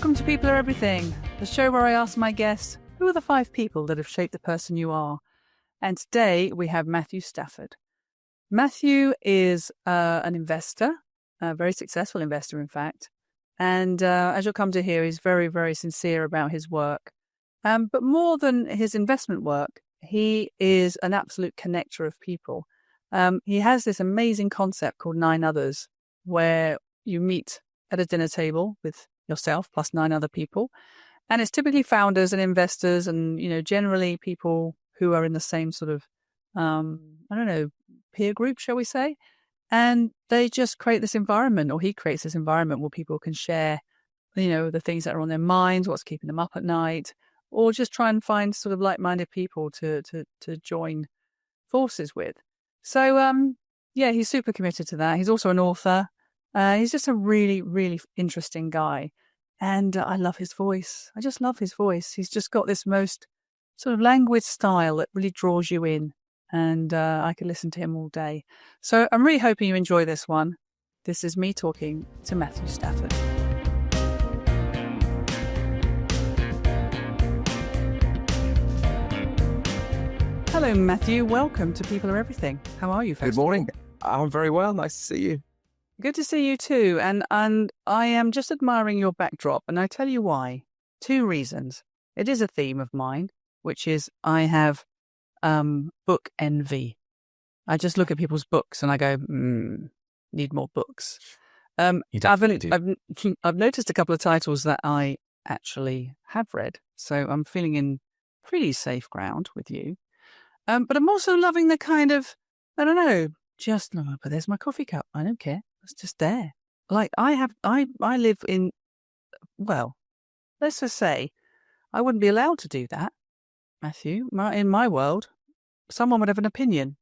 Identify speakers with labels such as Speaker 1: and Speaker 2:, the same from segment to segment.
Speaker 1: Welcome to People Are Everything, the show where I ask my guests, who are the 5 people that have shaped the person you are? And today we have Matthew Stafford. Matthew is an investor, a very successful investor, in fact. And as you'll come to hear, he's very, very sincere about his work. But more than his investment work, he is an absolute connector of people. He has this amazing concept called 9 Others, where you meet at a dinner table with yourself plus 9 other people. And it's typically founders and investors and, generally people who are in the same sort of, peer group, shall we say. And they just create this environment, or he creates this environment where people can share, the things that are on their minds, what's keeping them up at night, or just try and find sort of like-minded people to join forces with. So, he's super committed to that. He's also an author. He's just a really, really interesting guy. And I love his voice. I just love his voice. He's just got this most sort of languid style that really draws you in. And I could listen to him all day. So I'm really hoping you enjoy this one. This is me talking to Matthew Stafford. Hello, Matthew. Welcome to People Are Everything. How are you, folks?
Speaker 2: Good morning. I'm very well. Nice to see you.
Speaker 1: Good to see you too. And I am just admiring your backdrop. And I tell you why. 2 reasons. It is a theme of mine, which is I have book envy. I just look at people's books and I go, need more books. I've noticed a couple of titles that I actually have read. So I'm feeling in pretty safe ground with you. But I'm also loving the kind of, but there's my coffee cup. I don't care. It's just there. Like I live in, well, let's just say I wouldn't be allowed to do that, Matthew. In my world, someone would have an opinion.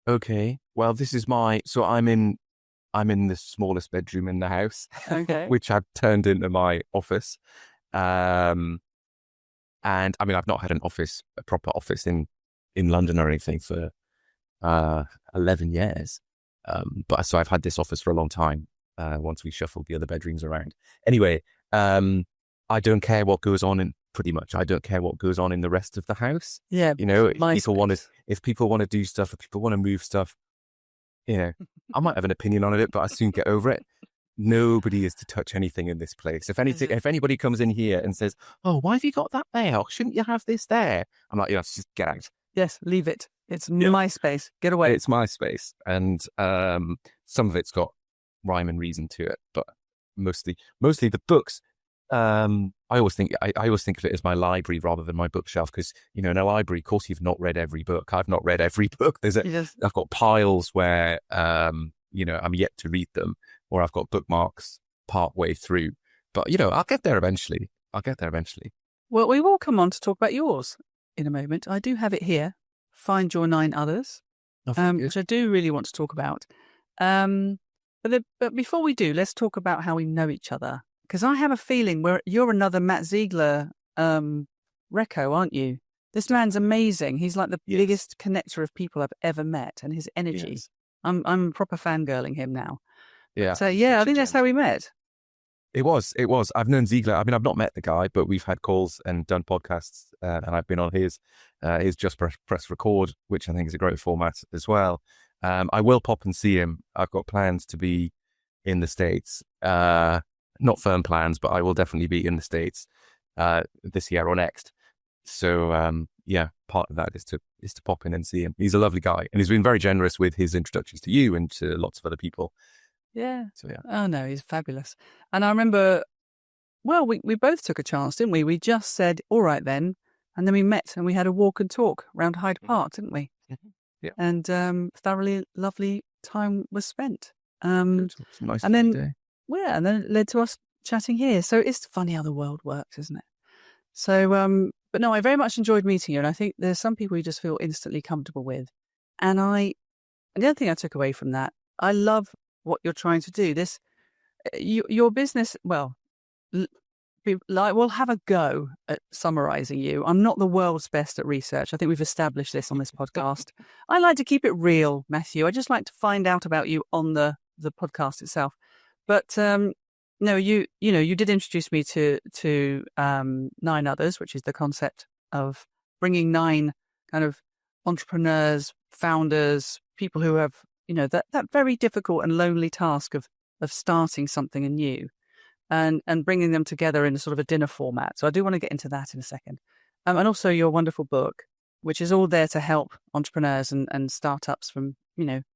Speaker 2: Okay. Well, this is I'm in the smallest bedroom in the house,
Speaker 1: okay,
Speaker 2: which I've turned into my office. And I mean, I've not had a proper office in London or anything for 11 years. But so I've had this office for a long time, once we shuffled the other bedrooms around. Anyway, I don't care what goes on I don't care what goes on in the rest of the house.
Speaker 1: Yeah.
Speaker 2: If people want to do stuff, if people want to move stuff, I might have an opinion on it, but I soon get over it. Nobody is to touch anything in this place. If anybody comes in here and says, "Oh, why have you got that there? Shouldn't you have this there?" I'm like, just get out.
Speaker 1: Yes, leave it. It's my space. Get away.
Speaker 2: It's my space. And some of it's got rhyme and reason to it, but mostly the books. I always think of it as my library rather than my bookshelf, because in a library, of course, you've not read every book. I've not read every book. I've got piles where I'm yet to read them, or I've got bookmarks part way through. But I'll get there eventually.
Speaker 1: Well, we will come on to talk about yours in a moment. I do have it here. Find Your 9 Others, which I do really want to talk about. But before we do, let's talk about how we know each other. Because I have a feeling you're another Matt Ziegler reco, aren't you? This man's amazing. He's like the biggest connector of people I've ever met, and his energy. Yes. I'm proper fangirling him now.
Speaker 2: Yeah.
Speaker 1: So I think that's how we met.
Speaker 2: It was. I've known Ziegler. I mean, I've not met the guy, but we've had calls and done podcasts, and I've been on his Just Press Record, which I think is a great format as well. I will pop and see him. I've got plans to be in the States. Not firm plans, but I will definitely be in the States this year or next. So part of that is to pop in and see him. He's a lovely guy, and he's been very generous with his introductions to you and to lots of other people.
Speaker 1: Yeah.
Speaker 2: So yeah.
Speaker 1: Oh no, he's fabulous. And I remember, we both took a chance, didn't we? We just said, all right then, and then we met and we had a walk and talk around Hyde Park, didn't we?
Speaker 2: Mm-hmm. Yeah.
Speaker 1: And thoroughly lovely time was spent.
Speaker 2: Nice
Speaker 1: and then
Speaker 2: day.
Speaker 1: And then it led to us chatting here. So it's funny how the world works, isn't it? So, but no, I very much enjoyed meeting you, and I think there's some people you just feel instantly comfortable with. And the other thing I took away from that, I love what you're trying to do. Your business, we'll have a go at summarizing you. I'm not the world's best at research. I think we've established this on this podcast. I like to keep it real, Matthew. I just like to find out about you on the podcast itself. But no, you did introduce me to 9 others, which is the concept of bringing 9 kind of entrepreneurs, founders, people who have, that very difficult and lonely task of starting something anew, and bringing them together in a sort of a dinner format. So I do want to get into that in a second. And also your wonderful book, which is all there to help entrepreneurs and startups from,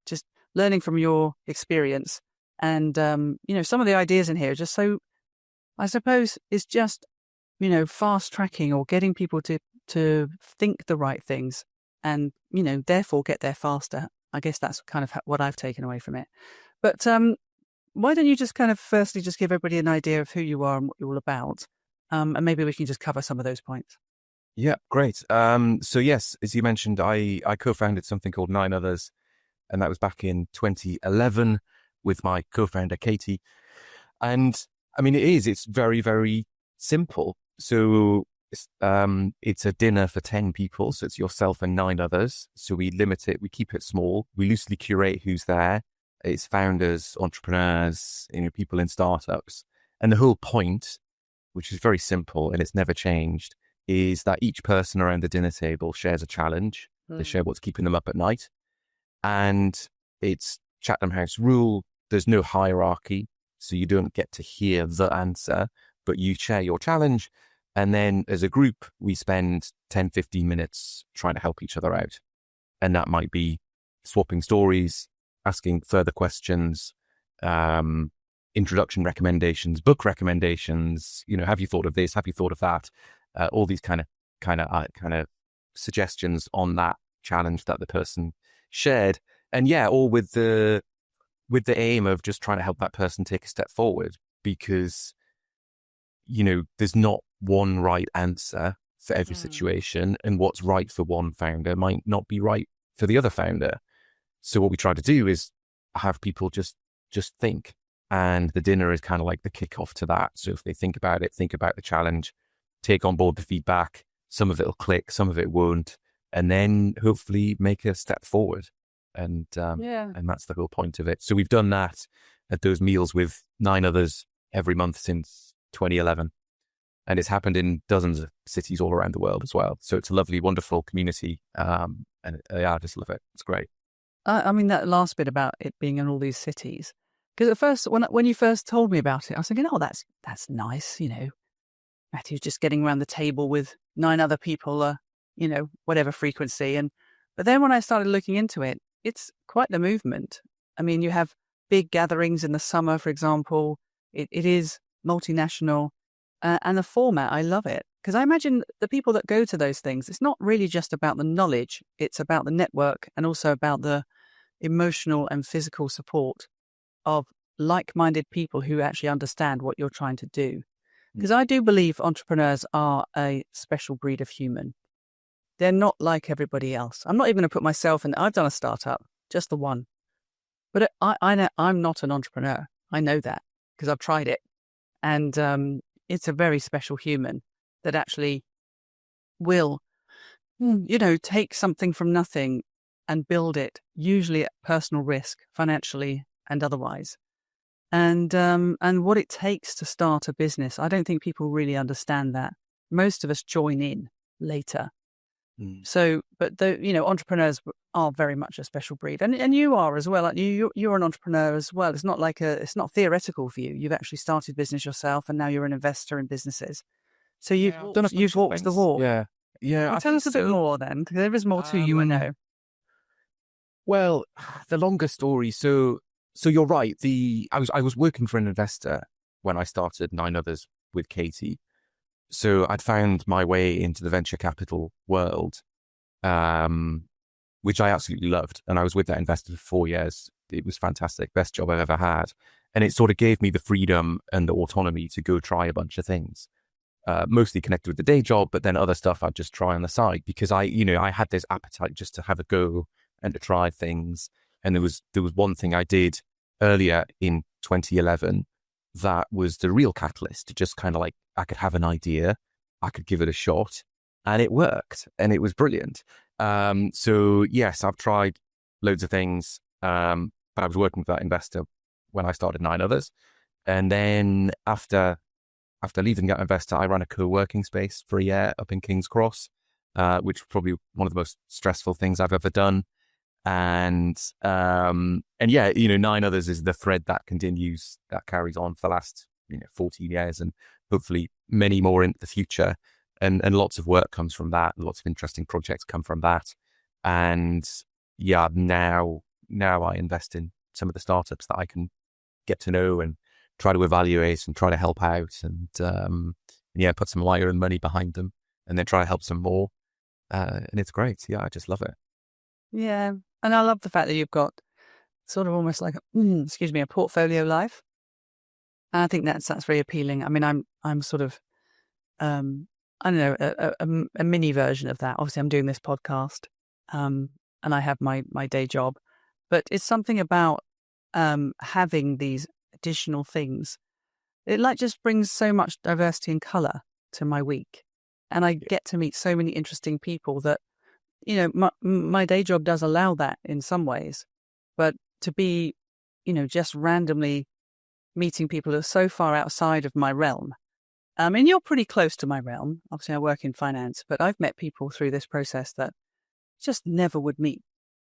Speaker 1: just learning from your experience. And, some of the ideas in here are just so, I suppose, is just, fast tracking or getting people to think the right things and, therefore get there faster. I guess that's kind of what I've taken away from it. But why don't you just kind of firstly just give everybody an idea of who you are and what you're all about? And maybe we can just cover some of those points.
Speaker 2: Yeah, great. So yes, as you mentioned, I co-founded something called 9others, and that was back in 2011 with my co-founder, Katie. And I mean, it's very, very simple. So it's a dinner for 10 people. So it's yourself and 9 others. So we limit it, we keep it small. We loosely curate who's there. It's founders, entrepreneurs, people in startups. And the whole point, which is very simple and it's never changed, is that each person around the dinner table shares a challenge. They share what's keeping them up at night. And it's Chatham House rule. There's no hierarchy. So you don't get to hear the answer, but you share your challenge. And then as a group, we spend 10, 15 minutes trying to help each other out. And that might be swapping stories, asking further questions, introduction recommendations, book recommendations, have you thought of this? Have you thought of that? All these kind of suggestions on that challenge that the person shared. And yeah, all with the aim of just trying to help that person take a step forward, because, there's not one right answer for every situation, and what's right for one founder might not be right for the other founder. So what we try to do is have people just think, and the dinner is kind of like the kickoff to that. So if they think about it, think about the challenge, take on board the feedback, some of it will click, some of it won't, and then hopefully make a step forward. And that's the whole point of it. So we've done that at those meals with 9 others every month since 2011. And it's happened in dozens of cities all around the world as well. So it's a lovely, wonderful community. And I just love it. It's great.
Speaker 1: I mean, that last bit about it being in all these cities, because at first, when you first told me about it, I was thinking, oh, that's nice. Matthew's just getting around the table with 9 other people, whatever frequency. But then when I started looking into it, it's quite the movement. I mean, you have big gatherings in the summer, for example. It is multinational. And the format, I love it. Because I imagine the people that go to those things, it's not really just about the knowledge. It's about the network and also about the emotional and physical support of like-minded people who actually understand what you're trying to do. Because I do believe entrepreneurs are a special breed of human. They're not like everybody else. I'm not even going to put myself in. I've done a startup, just the one. But I know I'm not an entrepreneur. I know that because I've tried it. And it's a very special human that actually will, take something from nothing and build it, usually at personal risk, financially and otherwise. And what it takes to start a business, I don't think people really understand that. Most of us join in later. So, but entrepreneurs are very much a special breed, and you are as well. You're an entrepreneur as well. It's not it's not theoretical for you. You've actually started business yourself, and now you're an investor in businesses. So you've walked the walk.
Speaker 2: Yeah.
Speaker 1: Well, tell us a bit more then, because there is more to you, I know.
Speaker 2: Well, the longer story. So you're right. I was working for an investor when I started 9 others with Katie. So I'd found my way into the venture capital world, which I absolutely loved. And I was with that investor for 4 years. It was fantastic. Best job I've ever had. And it sort of gave me the freedom and the autonomy to go try a bunch of things, mostly connected with the day job, but then other stuff I'd just try on the side because I had this appetite just to have a go and to try things. And there was one thing I did earlier in 2011 that was the real catalyst to just kind of like, I could have an idea, I could give it a shot, and it worked, and it was brilliant. So yes, I've tried loads of things, but I was working with that investor when I started 9 others. And then after leaving that investor, I ran a co-working space for a year up in King's Cross, which was probably one of the most stressful things I've ever done. And yeah, 9 others is the thread that continues, that carries on for the last 14 years, and hopefully many more into the future. And lots of work comes from that. Lots of interesting projects come from that. And yeah, now I invest in some of the startups that I can get to know and try to evaluate and try to help out, and put some of my own money behind them, and then try to help some more. And it's great. Yeah, I just love it.
Speaker 1: Yeah. And I love the fact that you've got sort of almost like a portfolio life. And I think that's very appealing. I mean, I'm sort of, I don't know, a mini version of that. Obviously, I'm doing this podcast, and I have my day job, but it's something about having these additional things. It just brings so much diversity and color to my week, and I get to meet so many interesting people that, my day job does allow that in some ways, but to be, just randomly meeting people who are so far outside of my realm. And you're pretty close to my realm. Obviously, I work in finance, but I've met people through this process that just never would meet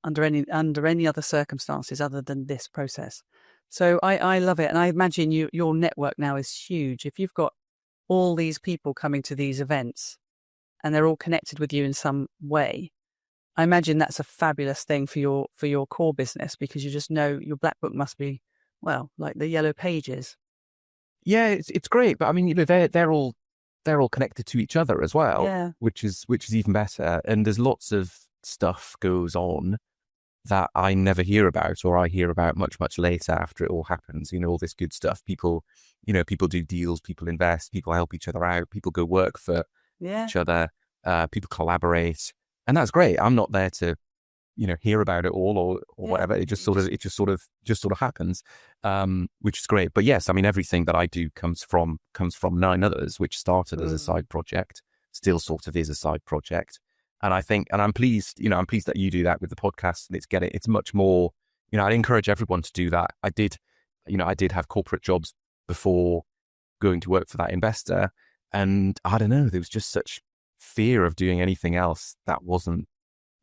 Speaker 1: under any other circumstances other than this process. So I love it. And I imagine your network now is huge. If you've got all these people coming to these events and they're all connected with you in some way, I imagine that's a fabulous thing for your core business, because you just know your black book must be, well, like the yellow pages.
Speaker 2: Yeah, it's great, but I mean, they're all connected to each other as well,
Speaker 1: yeah.
Speaker 2: which is even better. And there's lots of stuff goes on that I never hear about, or I hear about much later after it all happens. All this good stuff. People do deals, people invest, people help each other out, people go work for each other, people collaborate, and that's great. I'm not there to hear about it all or whatever. It just sort of happens, which is great. But yes, I mean, everything that I do comes from 9 others, which started as a side project, still sort of is a side project. And I'm pleased that you do that with the podcast, and it's much more, I'd encourage everyone to do that. I did have corporate jobs before going to work for that investor, and I don't know, there was just such fear of doing anything else that wasn't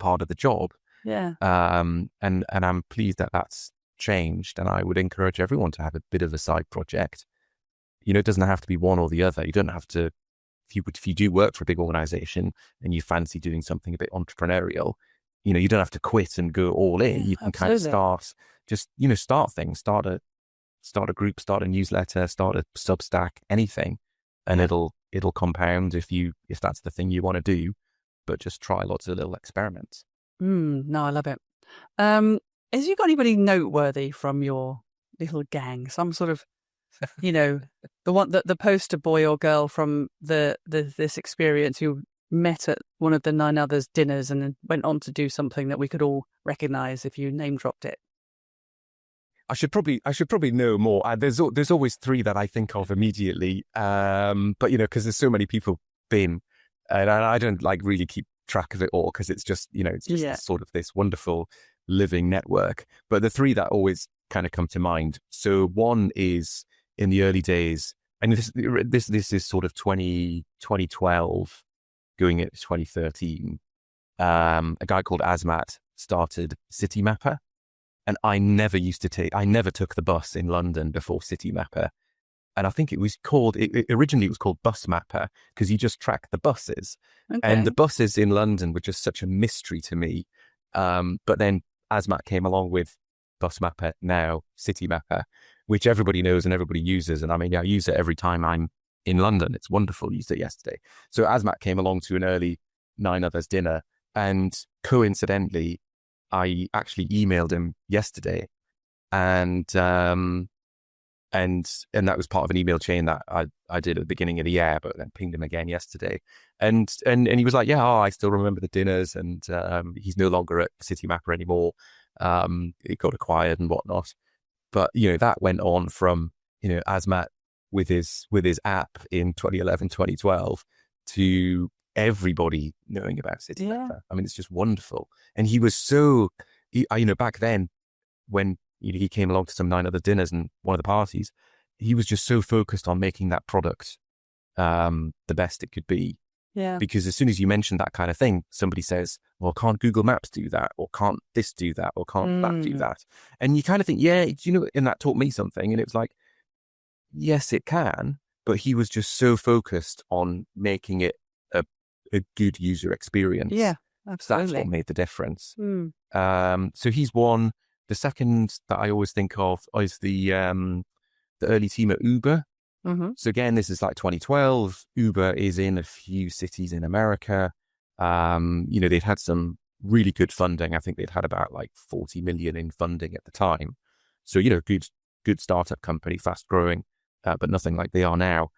Speaker 2: part of the job.
Speaker 1: Yeah.
Speaker 2: And I'm pleased that that's changed, and I would encourage everyone to have a bit of a side project. It doesn't have to be one or the other. You don't have to, if you do work for a big organization and you fancy doing something a bit entrepreneurial, you don't have to quit and go all in. You can kind of start things, start a group, start a newsletter, start a Substack, anything, and it'll compound if that's the thing you want to do, but just try lots of little experiments.
Speaker 1: No, I love it. Has you got anybody noteworthy from your little gang? Some sort of, the one that the poster boy or girl from this experience who met at one of the 9 others dinners and then went on to do something that we could all recognize if you name dropped it.
Speaker 2: I should probably know more. There's always 3 that I think of immediately. But because there's so many people been, and I don't really keep track of it all, because it's just sort of this wonderful living network. But the 3 that always kind of come to mind. So one is in the early days, and this is sort of 2012 going into 2013. A guy called Asmat started Citymapper, and I never took the bus in London before Citymapper. And I think originally it was called Bus Mapper, because you just track the buses. Okay. And the buses in London were just such a mystery to me. But then Asmat came along with Bus Mapper, now Citymapper, which everybody knows and everybody uses. And I mean, I use it every time I'm in London. It's wonderful. I used it yesterday. So Asmat came along to an early 9 others dinner, and coincidentally, I actually emailed him yesterday, and that was part of an email chain that I did at the beginning of the year, but then pinged him again yesterday. And he was like, I still remember the dinners, and he's no longer at Citymapper anymore. It got acquired and whatnot. But, that went on from, Asmat with his app in 2011, 2012 to everybody knowing about Citymapper. Yeah. I mean, it's just wonderful. And he was back then when he came along to some 9 other dinners and one of the parties, he was just so focused on making that product the best it could be.
Speaker 1: Yeah.
Speaker 2: Because as soon as you mention that kind of thing, somebody says, well, can't Google Maps do that? Or can't this do that? Or can't that do that? And you kind of think, yeah, you know, and that taught me something. And it was like, yes, it can. But he was just so focused on making it a good user experience.
Speaker 1: Yeah, absolutely.
Speaker 2: That's what made the difference. So he's one. The second that I always think of is the early team at Uber. So again, this is like 2012. Uber is in a few cities in America. You know, they'd had some really good funding. I think they'd had about like 40 million in funding at the time. So, you know, good startup company, fast growing, but nothing like they are now.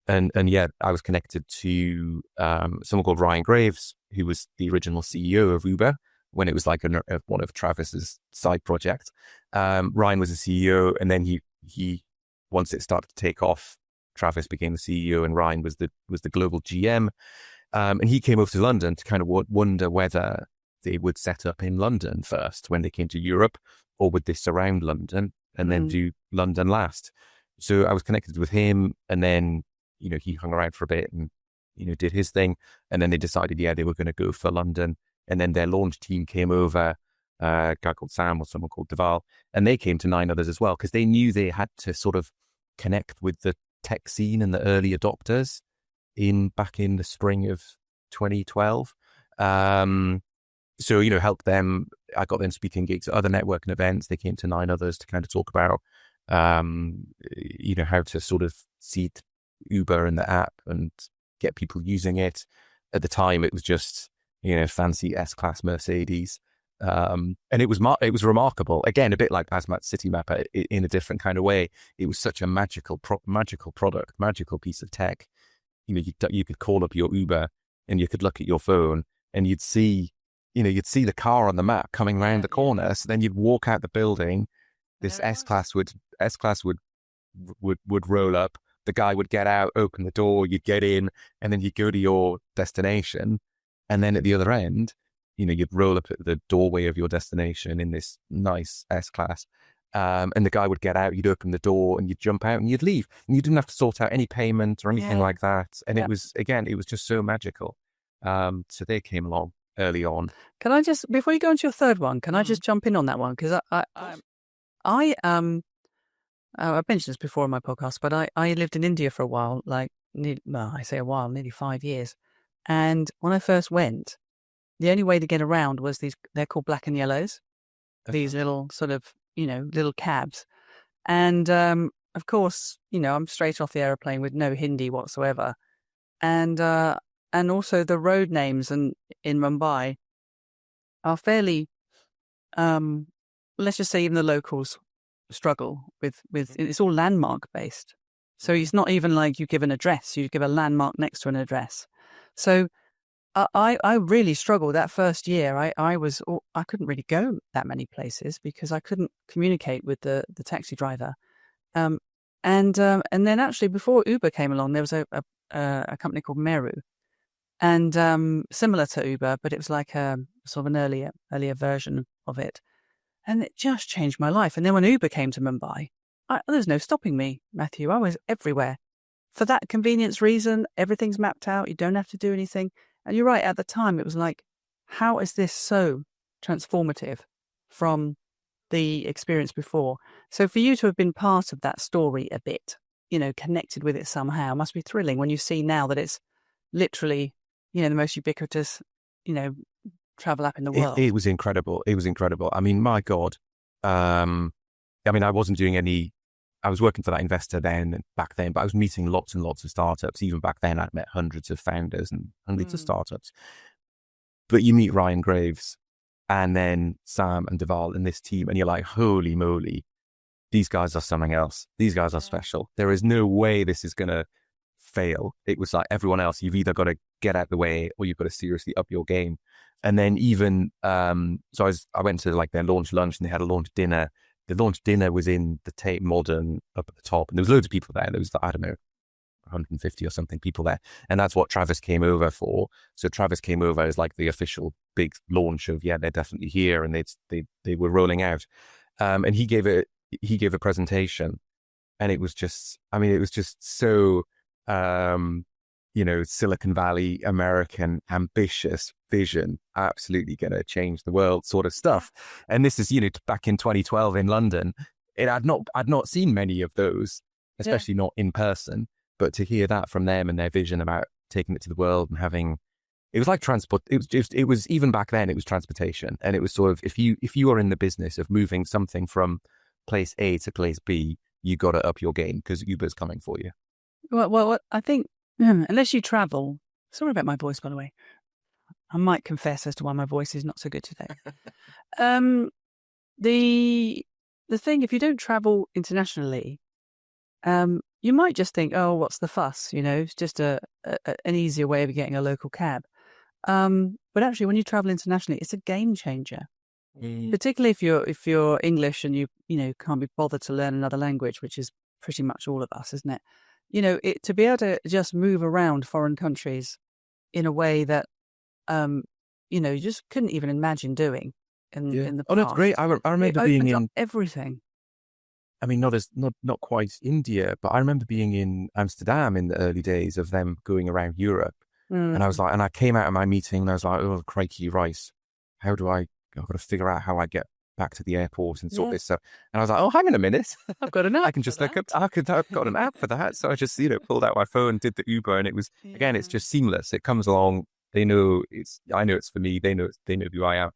Speaker 2: And yeah, I was connected to someone called Ryan Graves, who was the original CEO of Uber when it was like one of Travis's side projects. Ryan was the CEO, and then he once it started to take off, Travis became the CEO and Ryan was the global GM. And he came over to London to kind of wonder whether they would set up in London first when they came to Europe, or would they surround London and then do London last? So I was connected with him, and then, you know, he hung around for a bit and, you know, did his thing. And then they decided, yeah, they were going to go for London. And then their launch team came over, a guy called Sam or someone called Deval, and they came to 9 others as well, because they knew they had to sort of connect with the tech scene and the early adopters back in the spring of 2012. So, you know, help them. I got them speaking gigs at other networking events. They came to 9 others to kind of talk about, you know, how to sort of seed Uber and the app and get people using it. At the time, it was just, you know, fancy S-Class Mercedes. And it was remarkable. Again, a bit like Hazmat Citymapper in a different kind of way. It was such a magical product, magical piece of tech. You know, you could call up your Uber and you could look at your phone and you'd see the car on the map coming around the corner. So then you'd walk out the building. This S-Class would roll up. The guy would get out, open the door, you'd get in, and then you'd go to your destination. And then at the other end, you know, you'd roll up at the doorway of your destination in this nice S-Class. And the guy would get out, you'd open the door and you'd jump out and you'd leave. And you didn't have to sort out any payment or anything like that. And it was just so magical. So they came along early on.
Speaker 1: Can I just, before you go into your third one, can I just jump in on that one? Because I've mentioned this before on my podcast, but I lived in India for a while, nearly 5 years. And when I first went, the only way to get around was they're called black and yellows, these little sort of, you know, little cabs. And of course, you know, I'm straight off the aeroplane with no Hindi whatsoever. And also the road names in Mumbai are fairly, let's just say even the locals struggle with it's all landmark based. So it's not even like you give an address, you give a landmark next to an address. So I really struggled that first year. I couldn't really go that many places because I couldn't communicate with the taxi driver. And then actually before Uber came along, there was a company called Meru, and similar to Uber, but it was like a sort of an earlier version of it. And it just changed my life. And then when Uber came to Mumbai, there's no stopping me, Matthew. I was everywhere. For that convenience reason, everything's mapped out. You don't have to do anything. And you're right, at the time, it was like, how is this so transformative from the experience before? So for you to have been part of that story a bit, you know, connected with it somehow, must be thrilling when you see now that it's literally, you know, the most ubiquitous, you know, travel app in the world.
Speaker 2: It was incredible. It was incredible. I mean, my God. I mean, I was working for that investor back then, but I was meeting lots and lots of startups. Even back then, I'd met hundreds of founders and hundreds of startups. But you meet Ryan Graves and then Sam and Deval and this team, and you're like, holy moly, these guys are something else. These guys are special. There is no way this is going to fail. It was like everyone else, you've either got to get out the way or you've got to seriously up your game. And then even, so I went to like their launch lunch and they had a launch dinner. The launch dinner was in the Tate Modern up at the top, and there was loads of people there. There was, I don't know, 150 or something people there. And that's what Travis came over for. So Travis came over as like the official big launch of, yeah, they're definitely here. And they were rolling out. And he gave a presentation. And it was just so, Silicon Valley, American, ambitious vision, absolutely going to change the world sort of stuff. And this is, back in 2012 in London, I'd not seen many of those, especially not in person, but to hear that from them and their vision about taking it to the world and having, it was like transport. It was even back then, it was transportation. And it was sort of, if you are in the business of moving something from place A to place B, you got to up your game because Uber's coming for you.
Speaker 1: Well, I think unless you travel, sorry about my voice, by the way. I might confess as to why my voice is not so good today. The thing, if you don't travel internationally, you might just think, oh, what's the fuss? It's just an easier way of getting a local cab. But actually, when you travel internationally, it's a game changer. Particularly if you're English and you can't be bothered to learn another language, which is pretty much all of us, isn't it? To be able to just move around foreign countries in a way that you just couldn't even imagine doing in the past.
Speaker 2: Oh, that's great. I remember being in
Speaker 1: everything.
Speaker 2: I mean, not quite India, but I remember being in Amsterdam in the early days of them going around Europe, and I was like, and I came out of my meeting and I was like, oh, crikey, right, I've got to figure out how I get back to the airport and sort this stuff. And I was like, oh, hang on a minute.
Speaker 1: I've got an app.
Speaker 2: I can just look up, I've got an app for that. So I just, pulled out my phone, did the Uber, and it was, again, it's just seamless. It comes along. I know it's for me. They know who I am.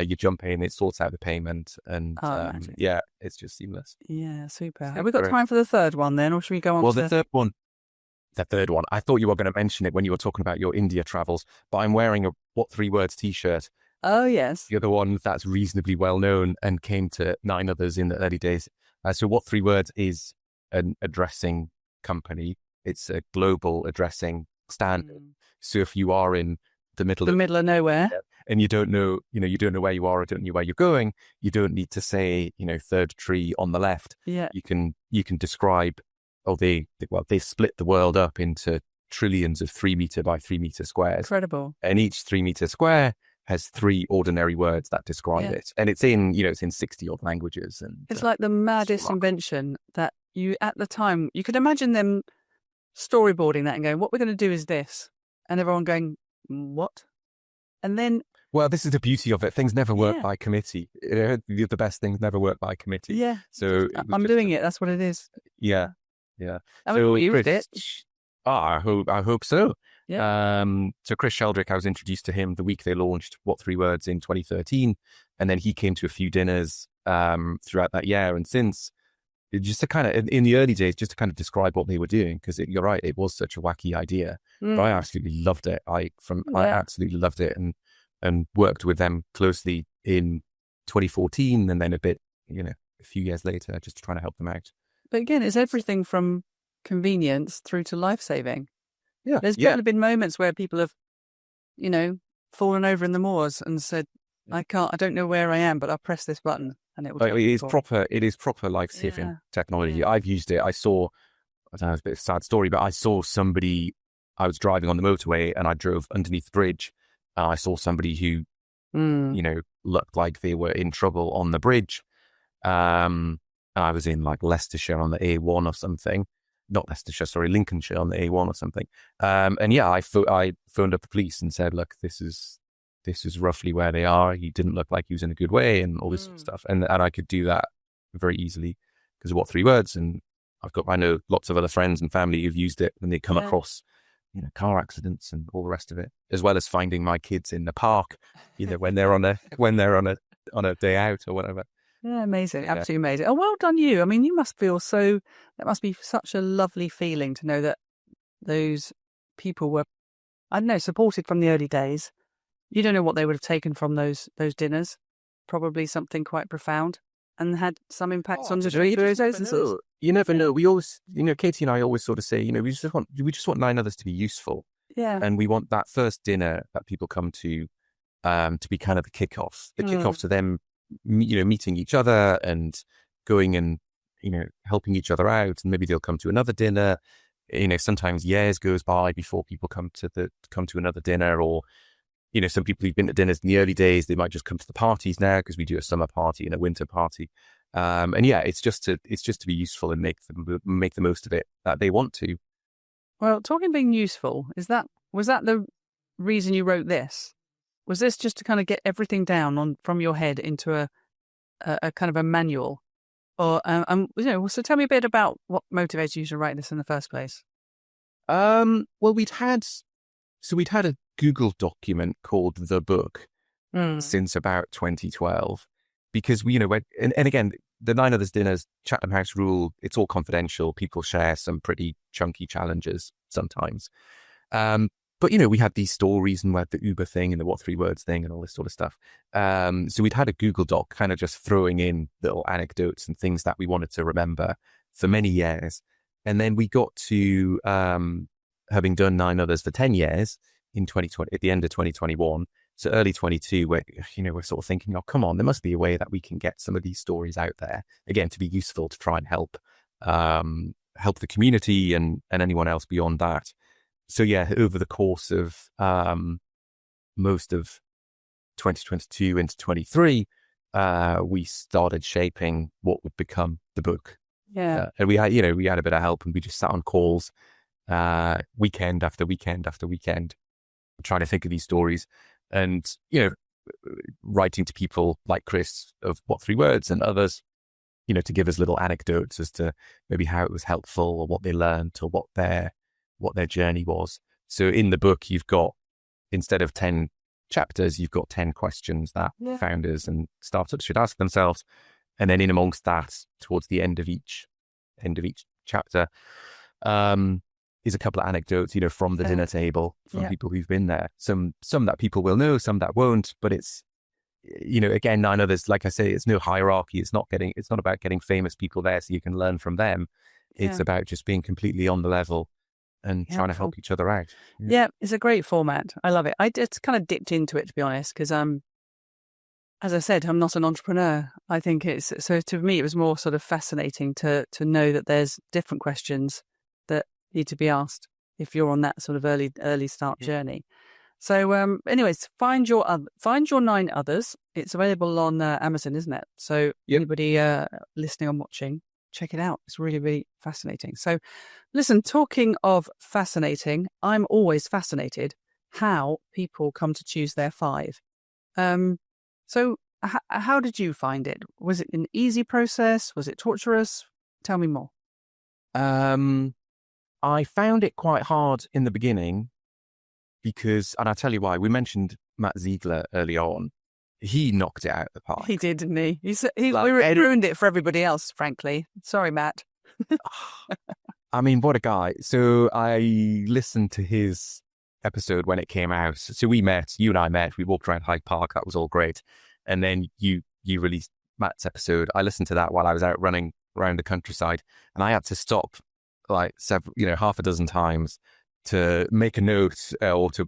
Speaker 2: You jump in, it sorts out the payment, and it's just seamless.
Speaker 1: Yeah, super. Have we got time for the third one then, or should we go on?
Speaker 2: Well, the third one, I thought you were going to mention it when you were talking about your India travels, but I'm wearing a What 3 Words t-shirt.
Speaker 1: Oh, yes.
Speaker 2: The other one that's reasonably well known and came to 9 others in the early days. So What 3 Words is an addressing company. It's a global addressing standard. So if you are in the middle of
Speaker 1: nowhere
Speaker 2: and you don't know where you are or don't know where you're going, you don't need to say, third tree on the left.
Speaker 1: Yeah.
Speaker 2: You can describe, they split the world up into trillions of 3 meter by 3 meter squares.
Speaker 1: Incredible.
Speaker 2: And each 3 meter square has 3 ordinary words that describe it. And it's in 60 odd languages. And
Speaker 1: it's like the maddest invention that at the time, you could imagine them storyboarding that and going, what we're going to do is this. And everyone going, what? And then...
Speaker 2: Well, this is the beauty of it. Things never work by committee. The best things never work by committee.
Speaker 1: Yeah.
Speaker 2: So
Speaker 1: I'm doing it. That's what it is.
Speaker 2: Yeah. Yeah.
Speaker 1: I mean, we used it.
Speaker 2: I hope so.
Speaker 1: Yeah.
Speaker 2: So Chris Sheldrick, I was introduced to him the week they launched What 3 Words in 2013. And then he came to a few dinners throughout that year and since, just to kind of, in the early days, just to kind of describe what they were doing. Because you're right, it was such a wacky idea. But I absolutely loved it. I absolutely loved it and worked with them closely in 2014 and then a few years later, just trying to help them out.
Speaker 1: But again, it's everything from convenience through to life-saving.
Speaker 2: Yeah.
Speaker 1: There's probably been moments where people have, fallen over in the moors and said, I don't know where I am, but I'll press this button and it will.
Speaker 2: It is proper life-saving technology. Yeah. I've used it. I saw, I don't know, it's a bit of a sad story, but I saw somebody, I was driving on the motorway and I drove underneath the bridge. And I saw somebody who, looked like they were in trouble on the bridge. I was in like Leicestershire on the A1 or something. Not Leicestershire, sorry, Lincolnshire on the A1 or something. I phoned up the police and said, look, this is roughly where they are. He didn't look like he was in a good way and all this sort of stuff. And I could do that very easily because of What 3 Words. And I know lots of other friends and family who've used it when they come across, car accidents and all the rest of it, as well as finding my kids in the park, when they're on a day out or whatever.
Speaker 1: Yeah, amazing. Absolutely amazing. Oh, well done you. I mean, you must feel that must be such a lovely feeling to know that those people were, I don't know, supported from the early days. You don't know what they would have taken from those dinners. Probably something quite profound and had some impact on the
Speaker 2: street. You never know. We always, Katie and I always sort of say, we just want 9 others to be useful.
Speaker 1: Yeah.
Speaker 2: And we want that first dinner that people come to be kind of the kickoff to them, meeting each other and going and, helping each other out. And maybe they'll come to another dinner. Sometimes years goes by before people come to another dinner, or, some people who've been to dinners in the early days, they might just come to the parties now because we do a summer party and a winter party. And yeah, it's just to be useful and make the most of it that they want to.
Speaker 1: Well, talking being useful, was that the reason you wrote this? Was this just to kind of get everything down from your head into a kind of a manual? Or, so tell me a bit about what motivated you to write this in the first place.
Speaker 2: Well, we'd had a Google document called The Book since about 2012, because we, and again, the 9 Others dinners, Chatham House rule, it's all confidential. People share some pretty chunky challenges sometimes. But, we had these stories and we had the Uber thing and the what 3 words thing and all this sort of stuff. So we'd had a Google Doc kind of just throwing in little anecdotes and things that we wanted to remember for many years. And then we got to having done 9 Others for 10 years in 2020, at the end of 2021. So early 22, where, we're sort of thinking, oh, come on, there must be a way that we can get some of these stories out there, again, to be useful, to try and help the community and anyone else beyond that. So yeah, over the course of most of 2022 into 23, we started shaping what would become the book.
Speaker 1: Yeah.
Speaker 2: And we had a bit of help, and we just sat on calls weekend after weekend after weekend, trying to think of these stories. And, writing to people like Chris of What 3 Words and others, to give us little anecdotes as to maybe how it was helpful or what they learned or what their journey was. So in the book, you've got, instead of 10 chapters, you've got 10 questions that founders and startups should ask themselves. And then in amongst that, towards the end of each chapter, is a couple of anecdotes, from the dinner table, from people who've been there. Some that people will know, some that won't. But it's, again, 9 Others, like I say, it's no hierarchy. It's not about getting famous people there so you can learn from them. It's about just being completely on the level and trying to help each other out.
Speaker 1: Yeah, it's a great format. I love it. I just kind of dipped into it, to be honest, because as I said, I'm not an entrepreneur. I think so to me, it was more sort of fascinating to know that there's different questions that need to be asked if you're on that sort of early start journey. So anyways, find your 9 Others. It's available on Amazon, isn't it? So anybody listening and watching, check it out. It's really, really fascinating. So listen, talking of fascinating, I'm always fascinated how people come to choose their 5. So how did you find it? Was it an easy process? Was it torturous? Tell me more.
Speaker 2: I found it quite hard in the beginning because, and I'll tell you why, we mentioned Matt Ziegler early on. He knocked it out of the park.
Speaker 1: He did, didn't he? We ruined it for everybody else, frankly. Sorry, Matt.
Speaker 2: I mean, what a guy. So I listened to his episode when it came out. So you and I met, we walked around Hyde Park. That was all great. And then you released Matt's episode. I listened to that while I was out running around the countryside, and I had to stop like several, half a dozen times to make a note or to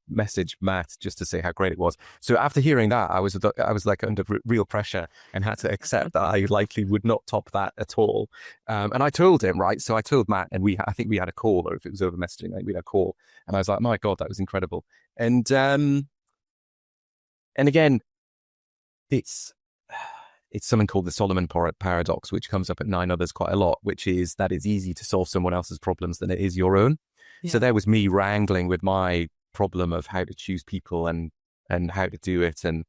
Speaker 2: message Matt just to say how great it was. So after hearing that, I was like under real pressure and had to accept that I likely would not top that at all. And I told him, right? So I told Matt, and I think we had a call, or if it was over messaging, we had a call, and I was like, my God, that was incredible. And again, it's something called the Solomon paradox, which comes up at 9 Others quite a lot, which is that it's easier to solve someone else's problems than it is your own. Yeah. So there was me wrangling with my problem of how to choose people and how to do it. And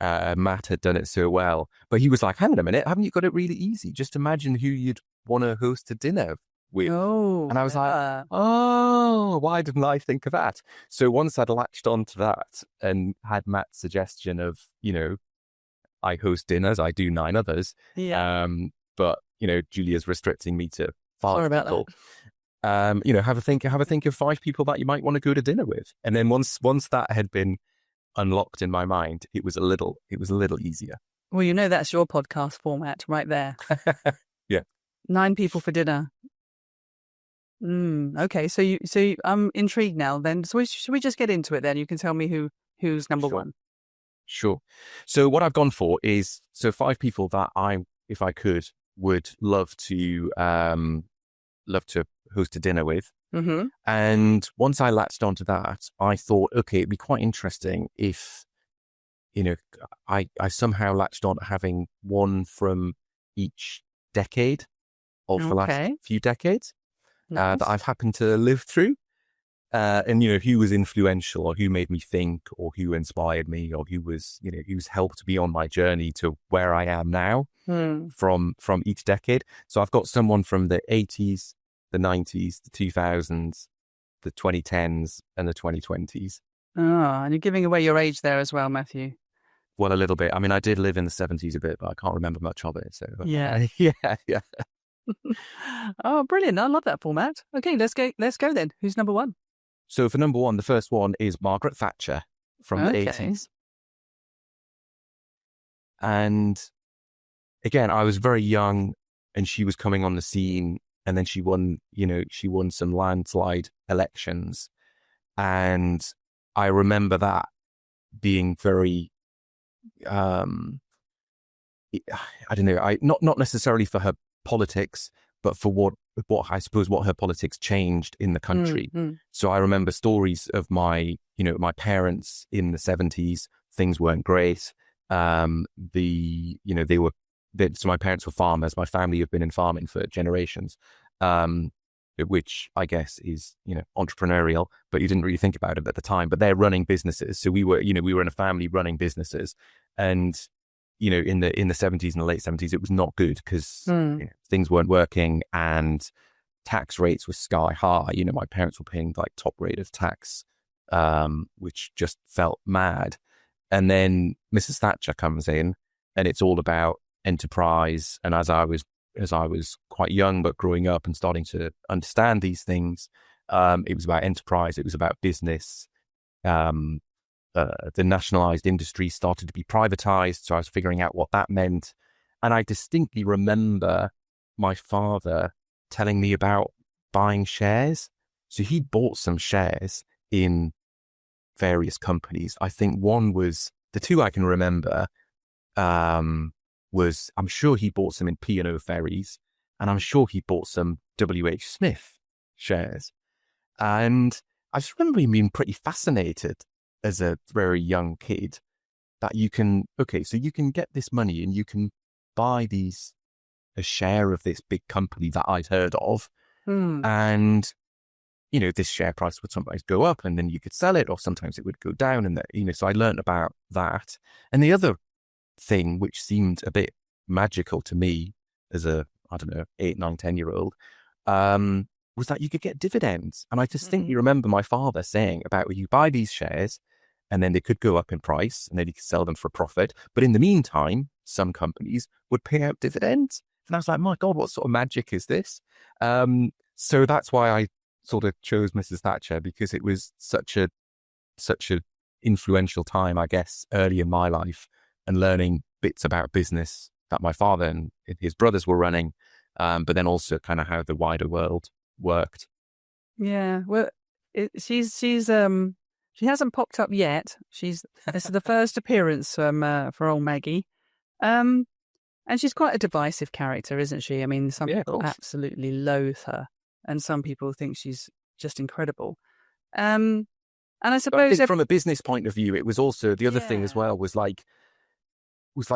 Speaker 2: Matt had done it so well. But he was like, hang on a minute, haven't you got it really easy? Just imagine who you'd want to host a dinner with.
Speaker 1: Oh,
Speaker 2: and I was like, oh, why didn't I think of that? So once I'd latched onto that and had Matt's suggestion of, I host dinners, I do 9 Others.
Speaker 1: Yeah.
Speaker 2: But, Julia's restricting me to 5
Speaker 1: Sorry about
Speaker 2: people. Have a think of 5 people that you might want to go to dinner with. And then once that had been unlocked in my mind, it was a little easier.
Speaker 1: Well, that's your podcast format right there.
Speaker 2: Yeah.
Speaker 1: 9 people for dinner. Okay. So I'm intrigued now then. So should we just get into it then? You can tell me who's number 1.
Speaker 2: Sure. So what I've gone for is 5 people that I, if I could, would love to host a dinner with.
Speaker 1: Mm-hmm.
Speaker 2: And once I latched onto that, I thought, okay, it'd be quite interesting if, I somehow latched on having one from each decade of the last
Speaker 1: Okay.
Speaker 2: few decades
Speaker 1: Nice.
Speaker 2: that I've happened to live through. And, who was influential, or who made me think, or who inspired me, or who's helped me on my journey to where I am now from each decade. So I've got someone from the 80s, the 90s, the 2000s, the 2010s, and the 2020s.
Speaker 1: Oh, and you're giving away your age there as well, Matthew.
Speaker 2: Well, a little bit. I mean, I did live in the 70s a bit, but I can't remember much of it. So
Speaker 1: Yeah.
Speaker 2: yeah.
Speaker 1: Oh, brilliant. I love that format. Okay, let's go then. Who's number one?
Speaker 2: So for number one, the first one is Margaret Thatcher from the 80s. And again, I was very young and she was coming on the scene, and then she won some landslide elections. And I remember that being very, I don't know, not necessarily for her politics, but for what I suppose what her politics changed in the country. So I remember stories of my parents in the 70s. Things weren't great. So my parents were farmers. My family have been in farming for generations, which I guess is, entrepreneurial, but you didn't really think about it at the time. But they're running businesses. So we were in a family running businesses, and in the 70s and the late 70s, it was not good because things weren't working and tax rates were sky high. My parents were paying like top rate of tax, which just felt mad. And then Mrs. Thatcher comes in, and it's all about enterprise. And as I was quite young, but growing up and starting to understand these things, it was about enterprise. It was about business. The nationalized industry started to be privatized. So I was figuring out what that meant. And I distinctly remember my father telling me about buying shares. So he bought some shares in various companies. I think one was, the two I can remember, was, I'm sure he bought some in P&O Ferries, and I'm sure he bought some WH Smith shares. And I just remember him being pretty fascinated as a very young kid that you can get this money and you can buy a share of this big company that I'd heard of. And, this share price would sometimes go up and then you could sell it, or sometimes it would go down. And, so I learned about that. And the other thing, which seemed a bit magical to me as a, 8, 9, 10-year-old, was that you could get dividends. And I distinctly remember my father saying about, well, you buy these shares and then they could go up in price and then you could sell them for a profit. But in the meantime, some companies would pay out dividends. And I was like, my God, what sort of magic is this? So that's why I sort of chose Mrs. Thatcher, because it was such a influential time, I guess, early in my life, and learning bits about business that my father and his brothers were running, but then also kind of how the wider world worked.
Speaker 1: Yeah, well, she hasn't popped up yet. This is the first appearance for old Maggie, and she's quite a divisive character, isn't she? I mean, some people absolutely loathe her, and some people think she's just incredible. And I suppose
Speaker 2: from a business point of view, it was also the other thing as well was like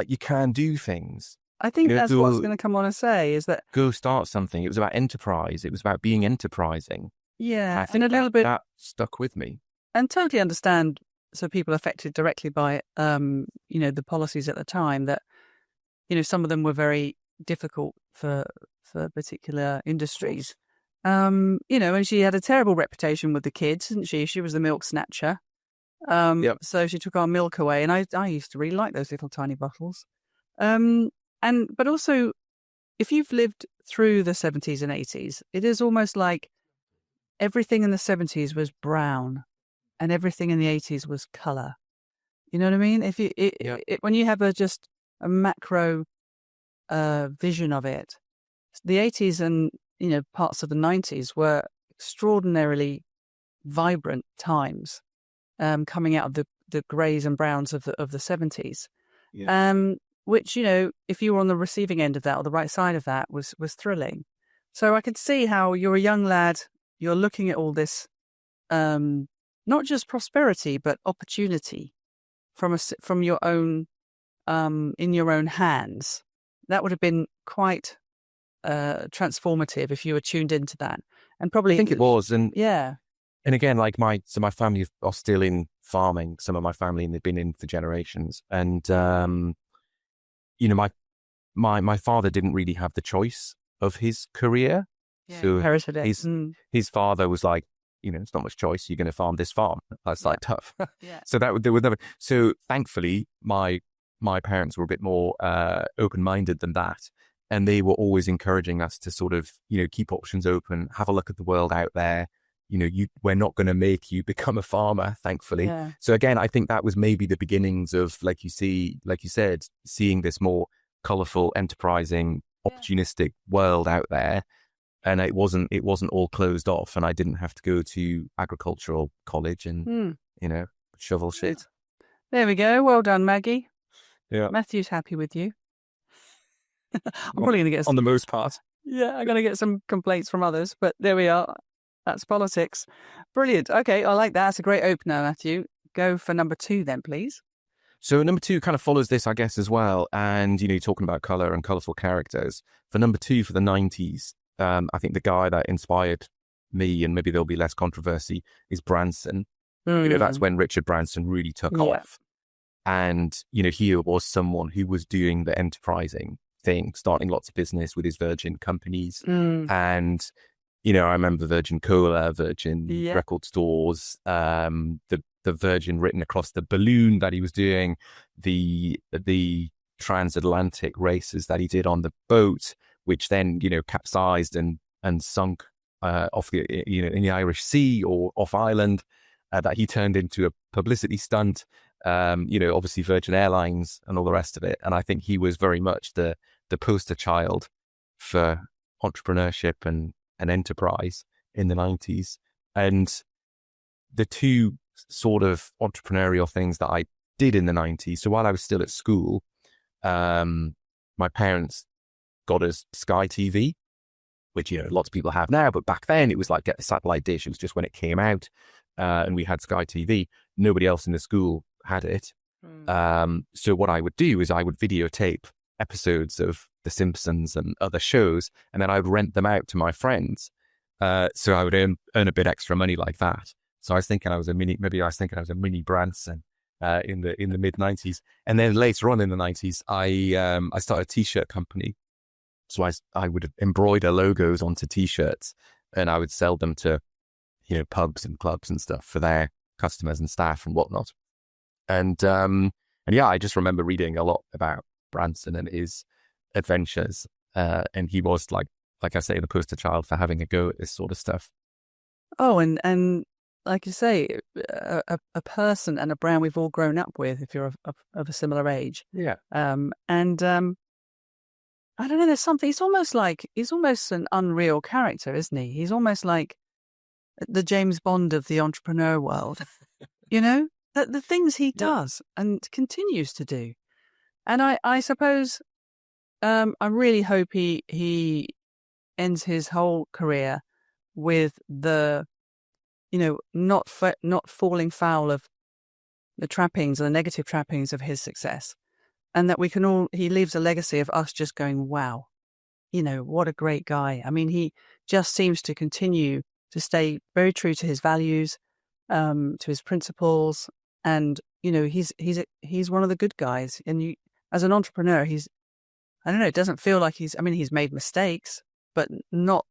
Speaker 2: you can do things.
Speaker 1: I think that's what I was going to come on and say, is that
Speaker 2: go start something. It was about enterprise. It was about being enterprising.
Speaker 1: Yeah,
Speaker 2: I think
Speaker 1: and a little bit
Speaker 2: that stuck with me.
Speaker 1: And totally understand. So people affected directly by the policies at the time, that some of them were very difficult for particular industries. And she had a terrible reputation with the kids, didn't she? She was the milk snatcher. So she took our milk away, and I used to really like those little tiny bottles. But also, if you've lived through the 70s and 80s, it is almost like everything in the 70s was brown and everything in the 80s was color. You know what I mean? If you when you have just a macro vision of it, the 80s and parts of the 90s were extraordinarily vibrant times, coming out of the greys and browns of the 70s. Which, if you were on the receiving end of that or the right side of that, was thrilling. So I could see how you're a young lad, you're looking at all this, not just prosperity, but opportunity from your own, in your own hands, that would have been quite transformative if you were tuned into that. And probably
Speaker 2: I think it was. And
Speaker 1: yeah.
Speaker 2: And again, like my family are still in farming. Some of my family, and they've been in for generations. And you know, my father didn't really have the choice of his career.
Speaker 1: Yeah,
Speaker 2: So
Speaker 1: inherited it.
Speaker 2: his father was like, you know, it's not much choice. You're going to farm this farm. That's like tough.
Speaker 1: Yeah.
Speaker 2: So there was never. So thankfully, my parents were a bit more open-minded than that, and they were always encouraging us to sort of, you know, keep options open, have a look at the world out there. You know, we're not going to make you become a farmer, thankfully.
Speaker 1: Yeah.
Speaker 2: So again, I think that was maybe the beginnings of, like you said, seeing this more colourful, enterprising, opportunistic world out there. And it wasn't all closed off, and I didn't have to go to agricultural college and, you know, shovel shit.
Speaker 1: There we go. Well done, Maggie.
Speaker 2: Yeah.
Speaker 1: Matthew's happy with you. I'm probably going to get
Speaker 2: on the most part.
Speaker 1: Yeah, I'm going to get some complaints from others, but there we are. That's politics. Brilliant. Okay, I like that. That's a great opener, Matthew. Go for number 2 then, please.
Speaker 2: So number 2 kind of follows this, I guess, as well. And, you know, you're talking about colour and colourful characters. For number 2, for the 90s, I think the guy that inspired me, and maybe there'll be less controversy, is Branson. You know, that's when Richard Branson really took off. And, you know, he was someone who was doing the enterprising thing, starting lots of business with his Virgin companies. And, you know, I remember Virgin Cola, Virgin record stores, the Virgin written across the balloon that he was doing, the transatlantic races that he did on the boat, which then, you know, capsized and sunk off the, you know, in the Irish Sea or off Ireland, that he turned into a publicity stunt. You know, obviously Virgin Airlines and all the rest of it. And I think he was very much the poster child for entrepreneurship and enterprise in the 90s. And the two sort of entrepreneurial things that I did in the 90s. So while I was still at school, my parents got us Sky TV, which, you know, lots of people have now, but back then it was like get a satellite dish. It was just when it came out, and we had Sky TV. Nobody else in the school had it. So what I would do is I would videotape episodes of The Simpsons and other shows, and then I would rent them out to my friends. So I would earn a bit extra money like that. So I was thinking I was a mini Branson in the mid 90s. And then later on in the 90s, I started a t-shirt company. So I would embroider logos onto t-shirts, and I would sell them to, you know, pubs and clubs and stuff for their customers and staff and whatnot. And yeah, I just remember reading a lot about Branson and his adventures. And he was like I say, the poster child for having a go at this sort of stuff.
Speaker 1: Oh, and like you say, a person and a brand we've all grown up with if you're of a similar age.
Speaker 2: Yeah.
Speaker 1: I don't know, there's something, he's almost an unreal character, isn't he? He's almost like the James Bond of the entrepreneur world, you know, the things he does and continues to do. And I suppose, I really hope he ends his whole career with the, you know, not falling foul of the trappings and the negative trappings of his success. And that he leaves a legacy of us just going, wow, you know, what a great guy. I mean, he just seems to continue to stay very true to his values, to his principles. And, you know, he's one of the good guys. And as an entrepreneur, I don't know, it doesn't feel like he's made mistakes, but not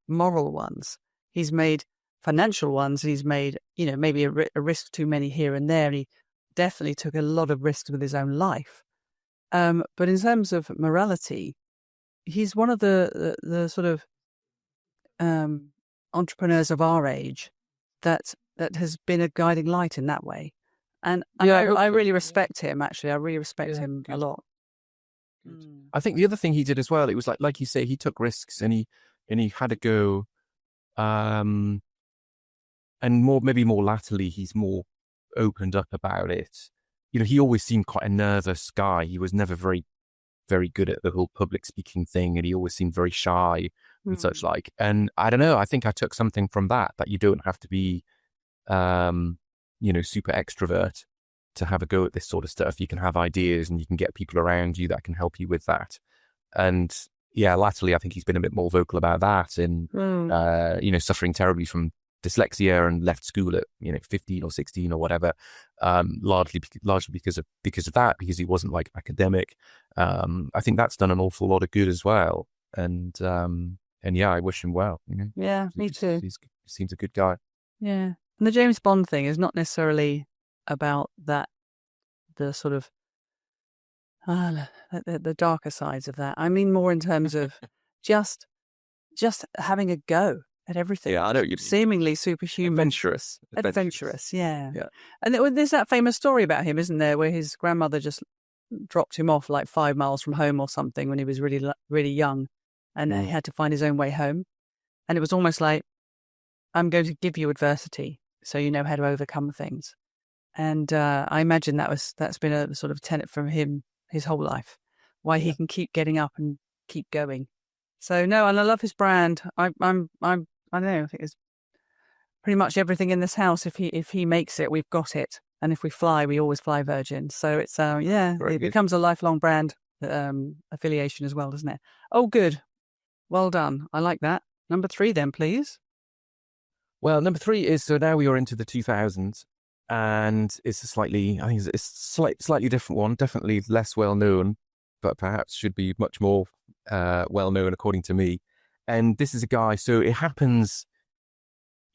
Speaker 1: moral ones. He's made financial ones. He's made, you know, maybe a risk too many here and there. And he definitely took a lot of risks with his own life. But in terms of morality, he's one of the sort of entrepreneurs of our age that has been a guiding light in that way. And I really respect him, actually. I really respect him a lot.
Speaker 2: I think the other thing he did as well, it was like you say, he took risks and he had a go. And maybe more latterly, he's more opened up about it. You know, he always seemed quite a nervous guy. He was never very, very good at the whole public speaking thing, and he always seemed very shy and such like. And I don't know, I think I took something from that you don't have to be, you know, super extrovert to have a go at this sort of stuff. You can have ideas and you can get people around you that can help you with that. And yeah, latterly, I think he's been a bit more vocal about that and, suffering terribly from dyslexia and left school at, 15 or 16 or whatever, largely because of that, because he wasn't like academic. I think that's done an awful lot of good as well. And yeah, I wish him well.
Speaker 1: Yeah, me too.
Speaker 2: He seems a good guy.
Speaker 1: Yeah. And the James Bond thing is not necessarily about that, the sort of, the darker sides of that. I mean more in terms of just having a go at everything.
Speaker 2: Yeah, I know.
Speaker 1: Seemingly superhuman. Adventurous, yeah. And there's that famous story about him, isn't there, where his grandmother just dropped him off like 5 miles from home or something when he was really, really young, and he had to find his own way home. And it was almost like, I'm going to give you adversity so you know how to overcome things. And I imagine that's been a sort of tenet from him his whole life, why he can keep getting up and keep going. So no, and I love his brand. I don't know. I think it's pretty much everything in this house. If he makes it, we've got it. And if we fly, we always fly Virgin. So it's it becomes a lifelong brand affiliation as well, doesn't it? Oh, good. Well done. I like that. Number 3 then, please.
Speaker 2: Well, number 3 is, so now we are into the 2000s, and it's slightly different one, definitely less well known, but perhaps should be much more well known according to me. And this is a guy, so it happens,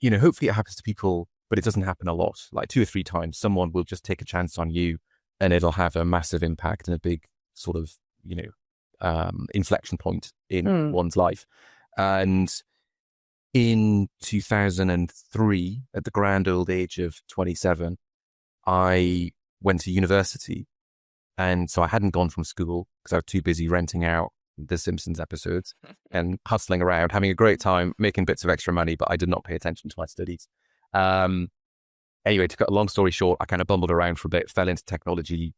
Speaker 2: hopefully it happens to people, but it doesn't happen a lot. Like 2 or 3 times, someone will just take a chance on you and it'll have a massive impact and a big sort of, inflection point in one's life. And in 2003, at the grand old age of 27, I went to university. And so I hadn't gone from school because I was too busy renting out the Simpsons episodes and hustling around, having a great time, making bits of extra money, but I did not pay attention to my studies. Anyway, to cut a long story short, I kind of bumbled around for a bit, fell into technology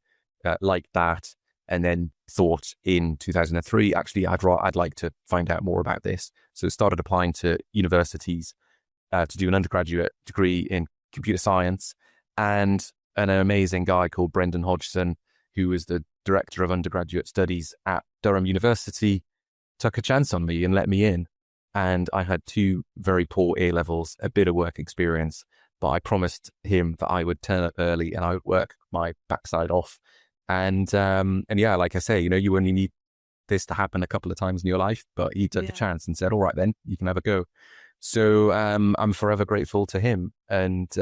Speaker 2: like that, and then thought in 2003, actually, I'd like to find out more about this. So started applying to universities to do an undergraduate degree in computer science, and an amazing guy called Brendan Hodgson, who was the director of undergraduate studies at Durham University, took a chance on me and let me in. And I had 2 very poor A-levels, a bit of work experience, but I promised him that I would turn up early and I would work my backside off. And yeah, like I say, you only need this to happen a couple of times in your life, but he took a chance and said, all right, then you can have a go. So I'm forever grateful to him. And,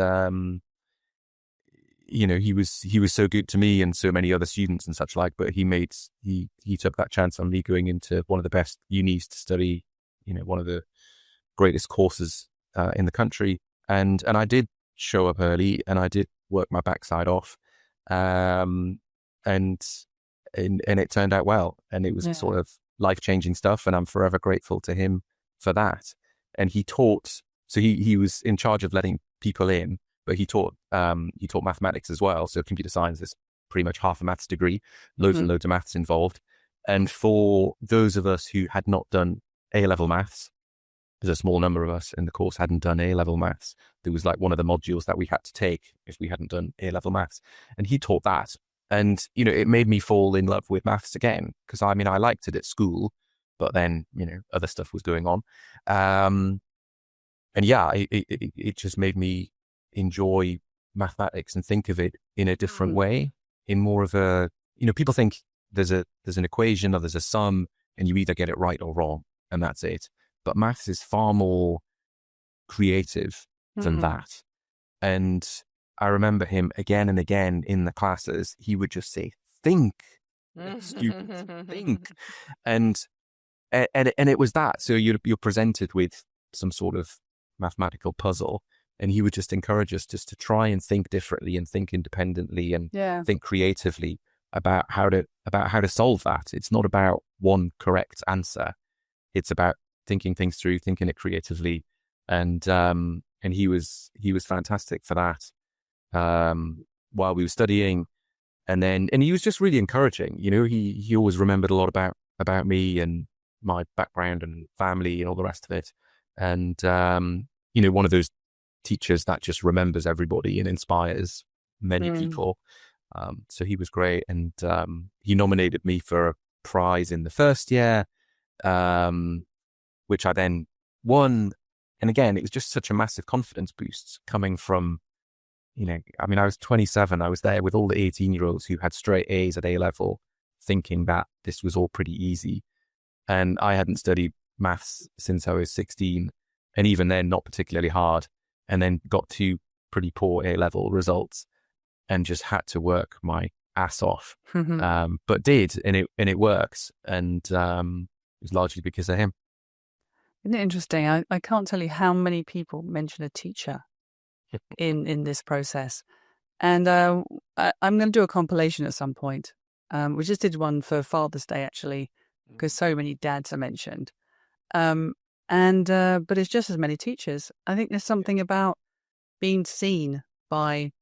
Speaker 2: he was so good to me and so many other students and such like, but he took that chance on me going into one of the best unis to study, one of the greatest courses in the country. And I did show up early and I did work my backside off. And it turned out well, and it was sort of life-changing stuff, and I'm forever grateful to him for that. And he taught, so he was in charge of letting people in, but he taught mathematics as well. So computer science is pretty much half a maths degree, loads and loads of maths involved. And for those of us who had not done A-level maths, there's a small number of us in the course hadn't done A-level maths. There was like one of the modules that we had to take if we hadn't done A-level maths. And he taught that. And, it made me fall in love with maths again, because I liked it at school, but then, other stuff was going on. And yeah, it just made me enjoy mathematics and think of it in a different way, in more of a, people think there's an equation or there's a sum and you either get it right or wrong and that's it. But maths is far more creative than that. And I remember him again and again in the classes, he would just say, think, students, think. And it was that. So you're presented with some sort of mathematical puzzle, and he would just encourage us just to try and think differently and think independently and think creatively about how to solve that. It's not about one correct answer. It's about thinking things through, thinking it creatively. And he was fantastic for that. While we were studying, and he was just really encouraging. He always remembered a lot about me and my background and family and all the rest of it. And one of those teachers that just remembers everybody and inspires many people. So he was great. And he nominated me for a prize in the first year, which I then won. And again, it was just such a massive confidence boost coming from, I was 27. I was there with all the 18-year-olds who had straight A's at A level, thinking that this was all pretty easy. And I hadn't studied maths since I was 16, and even then not particularly hard, and then got 2 pretty poor A level results and just had to work my ass off. But did, and it works. And it was largely because of him.
Speaker 1: Isn't it interesting? I can't tell you how many people mention a teacher in this process. And I'm going to do a compilation at some point. We just did one for Father's Day, actually, because so many dads are mentioned. But it's just as many teachers. I think there's something about being seen by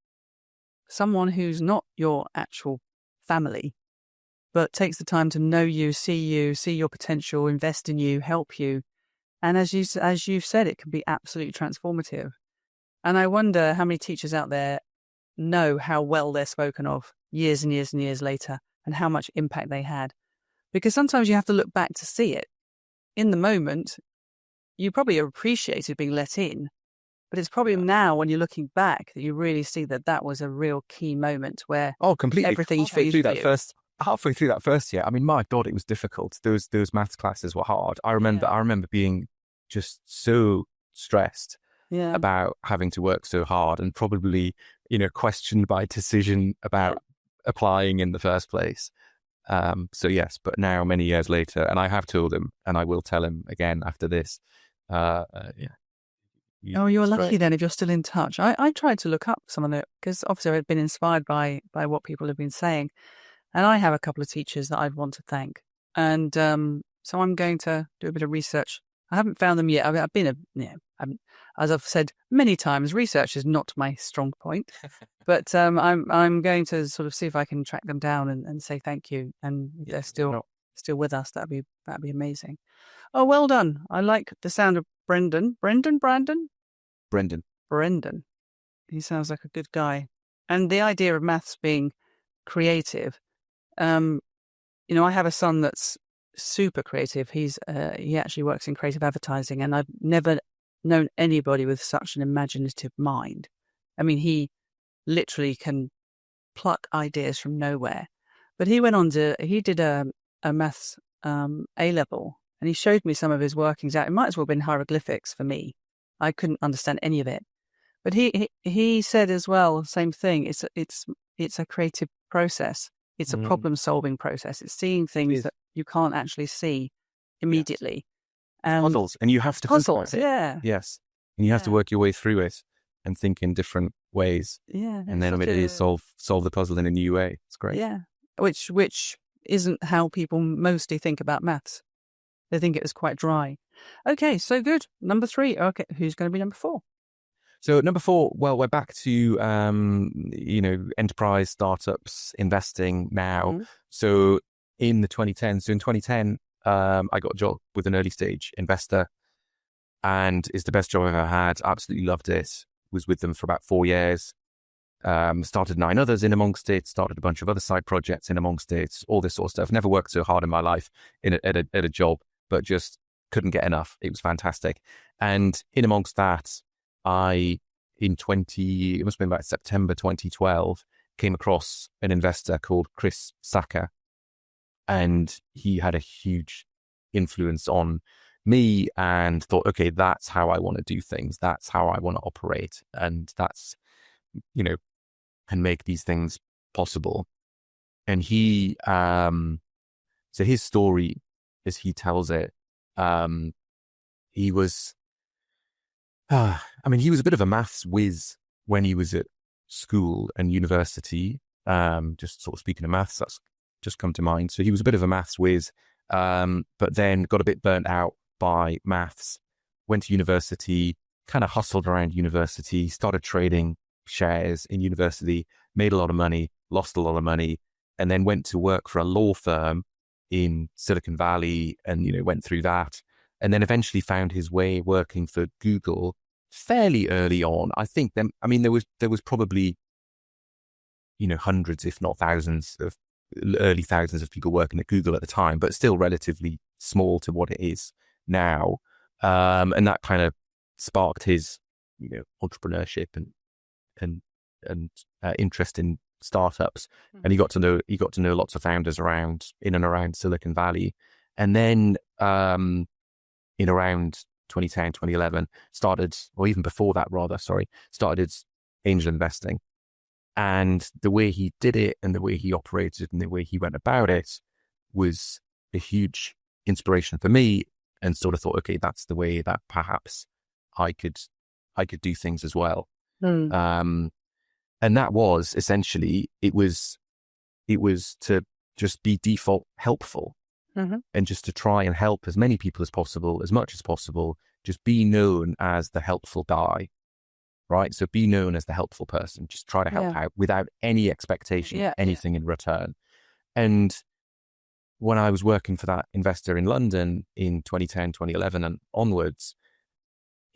Speaker 1: someone who's not your actual family, but takes the time to know you, see your potential, invest in you, help you. And as you've said, it can be absolutely transformative. And I wonder how many teachers out there know how well they're spoken of years and years and years later, and how much impact they had. Because sometimes you have to look back to see it. In the moment, you probably appreciated being let in, but it's probably now when you're looking back that you really see that was a real key moment where
Speaker 2: completely
Speaker 1: everything changed for you.
Speaker 2: Halfway through that first year, I mean, my God, it was difficult. Those maths classes were hard. I remember being just so stressed about having to work so hard, and probably, questioned by decision about applying in the first place. So yes, but now many years later, and I have told him, and I will tell him again after this.
Speaker 1: You're lucky then if you're still in touch. I tried to look up some of it because obviously I've been inspired by what people have been saying. And I have a couple of teachers that I'd want to thank. And so I'm going to do a bit of research. I haven't found them yet. I've been as I've said many times, research is not my strong point. But I'm going to sort of see if I can track them down and say thank you. And they're still with us. That'd be amazing. Oh, well done. I like the sound of Brendan. Brendan. He sounds like a good guy. And the idea of maths being creative. I have a son that's super creative. He actually works in creative advertising, and I've never known anybody with such an imaginative mind. I mean, he literally can pluck ideas from nowhere. But he did a maths A level, and he showed me some of his workings out. It might as well have been hieroglyphics for me. I couldn't understand any of it. But he said as well, same thing. It's a creative process. It's a problem-solving process. It's seeing things that you can't actually see immediately.
Speaker 2: Puzzles, and you have to
Speaker 1: puzzles.
Speaker 2: Yes, and you have to work your way through it and think in different ways.
Speaker 1: Yeah,
Speaker 2: and then solve the puzzle in a new way. It's great.
Speaker 1: Yeah, which isn't how people mostly think about maths. They think it was quite dry. Okay, so good. Number 3. Okay, who's going to be number 4?
Speaker 2: So number 4, well, we're back to, enterprise, startups, investing now. Mm-hmm. So in 2010, I got a job with an early stage investor, and it's the best job I've ever had. Absolutely loved it. Was with them for about 4 years. Started 9 others in amongst it, started a bunch of other side projects in amongst it, all this sort of stuff. Never worked so hard in my life at a job, but just couldn't get enough. It was fantastic. And in amongst that, it must have been about September 2012, came across an investor called Chris Sacca, and he had a huge influence on me, and thought, okay, that's how I want to do things. That's how I want to operate. And that's, can make these things possible. And he, so his story, as he tells it, he was a bit of a maths whiz when he was at school and university. Just sort of speaking of maths, that's just come to mind. So he was a bit of a maths whiz, but then got a bit burnt out by maths, went to university, kind of hustled around university, started trading shares in university, made a lot of money, lost a lot of money, and then went to work for a law firm in Silicon Valley and, went through that. And then eventually found his way working for Google fairly early on. I think there was probably hundreds, if not thousands early thousands of people working at Google at the time, but still relatively small to what it is now. And that kind of sparked his, entrepreneurship and interest in startups. And he got to know lots of founders in and around Silicon Valley. And then in around 2010, 2011, started angel investing. And the way he did it and the way he operated and the way he went about it was a huge inspiration for me, and sort of thought, okay, that's the way that perhaps I could do things as well. And that was essentially, it was to just be default helpful, and just to try and help as many people as possible, as much as possible, just be known as the helpful guy. Right. So be known as the helpful person, just try to help out without any expectation of anything in return. And when I was working for that investor in London in 2010, 2011 and onwards,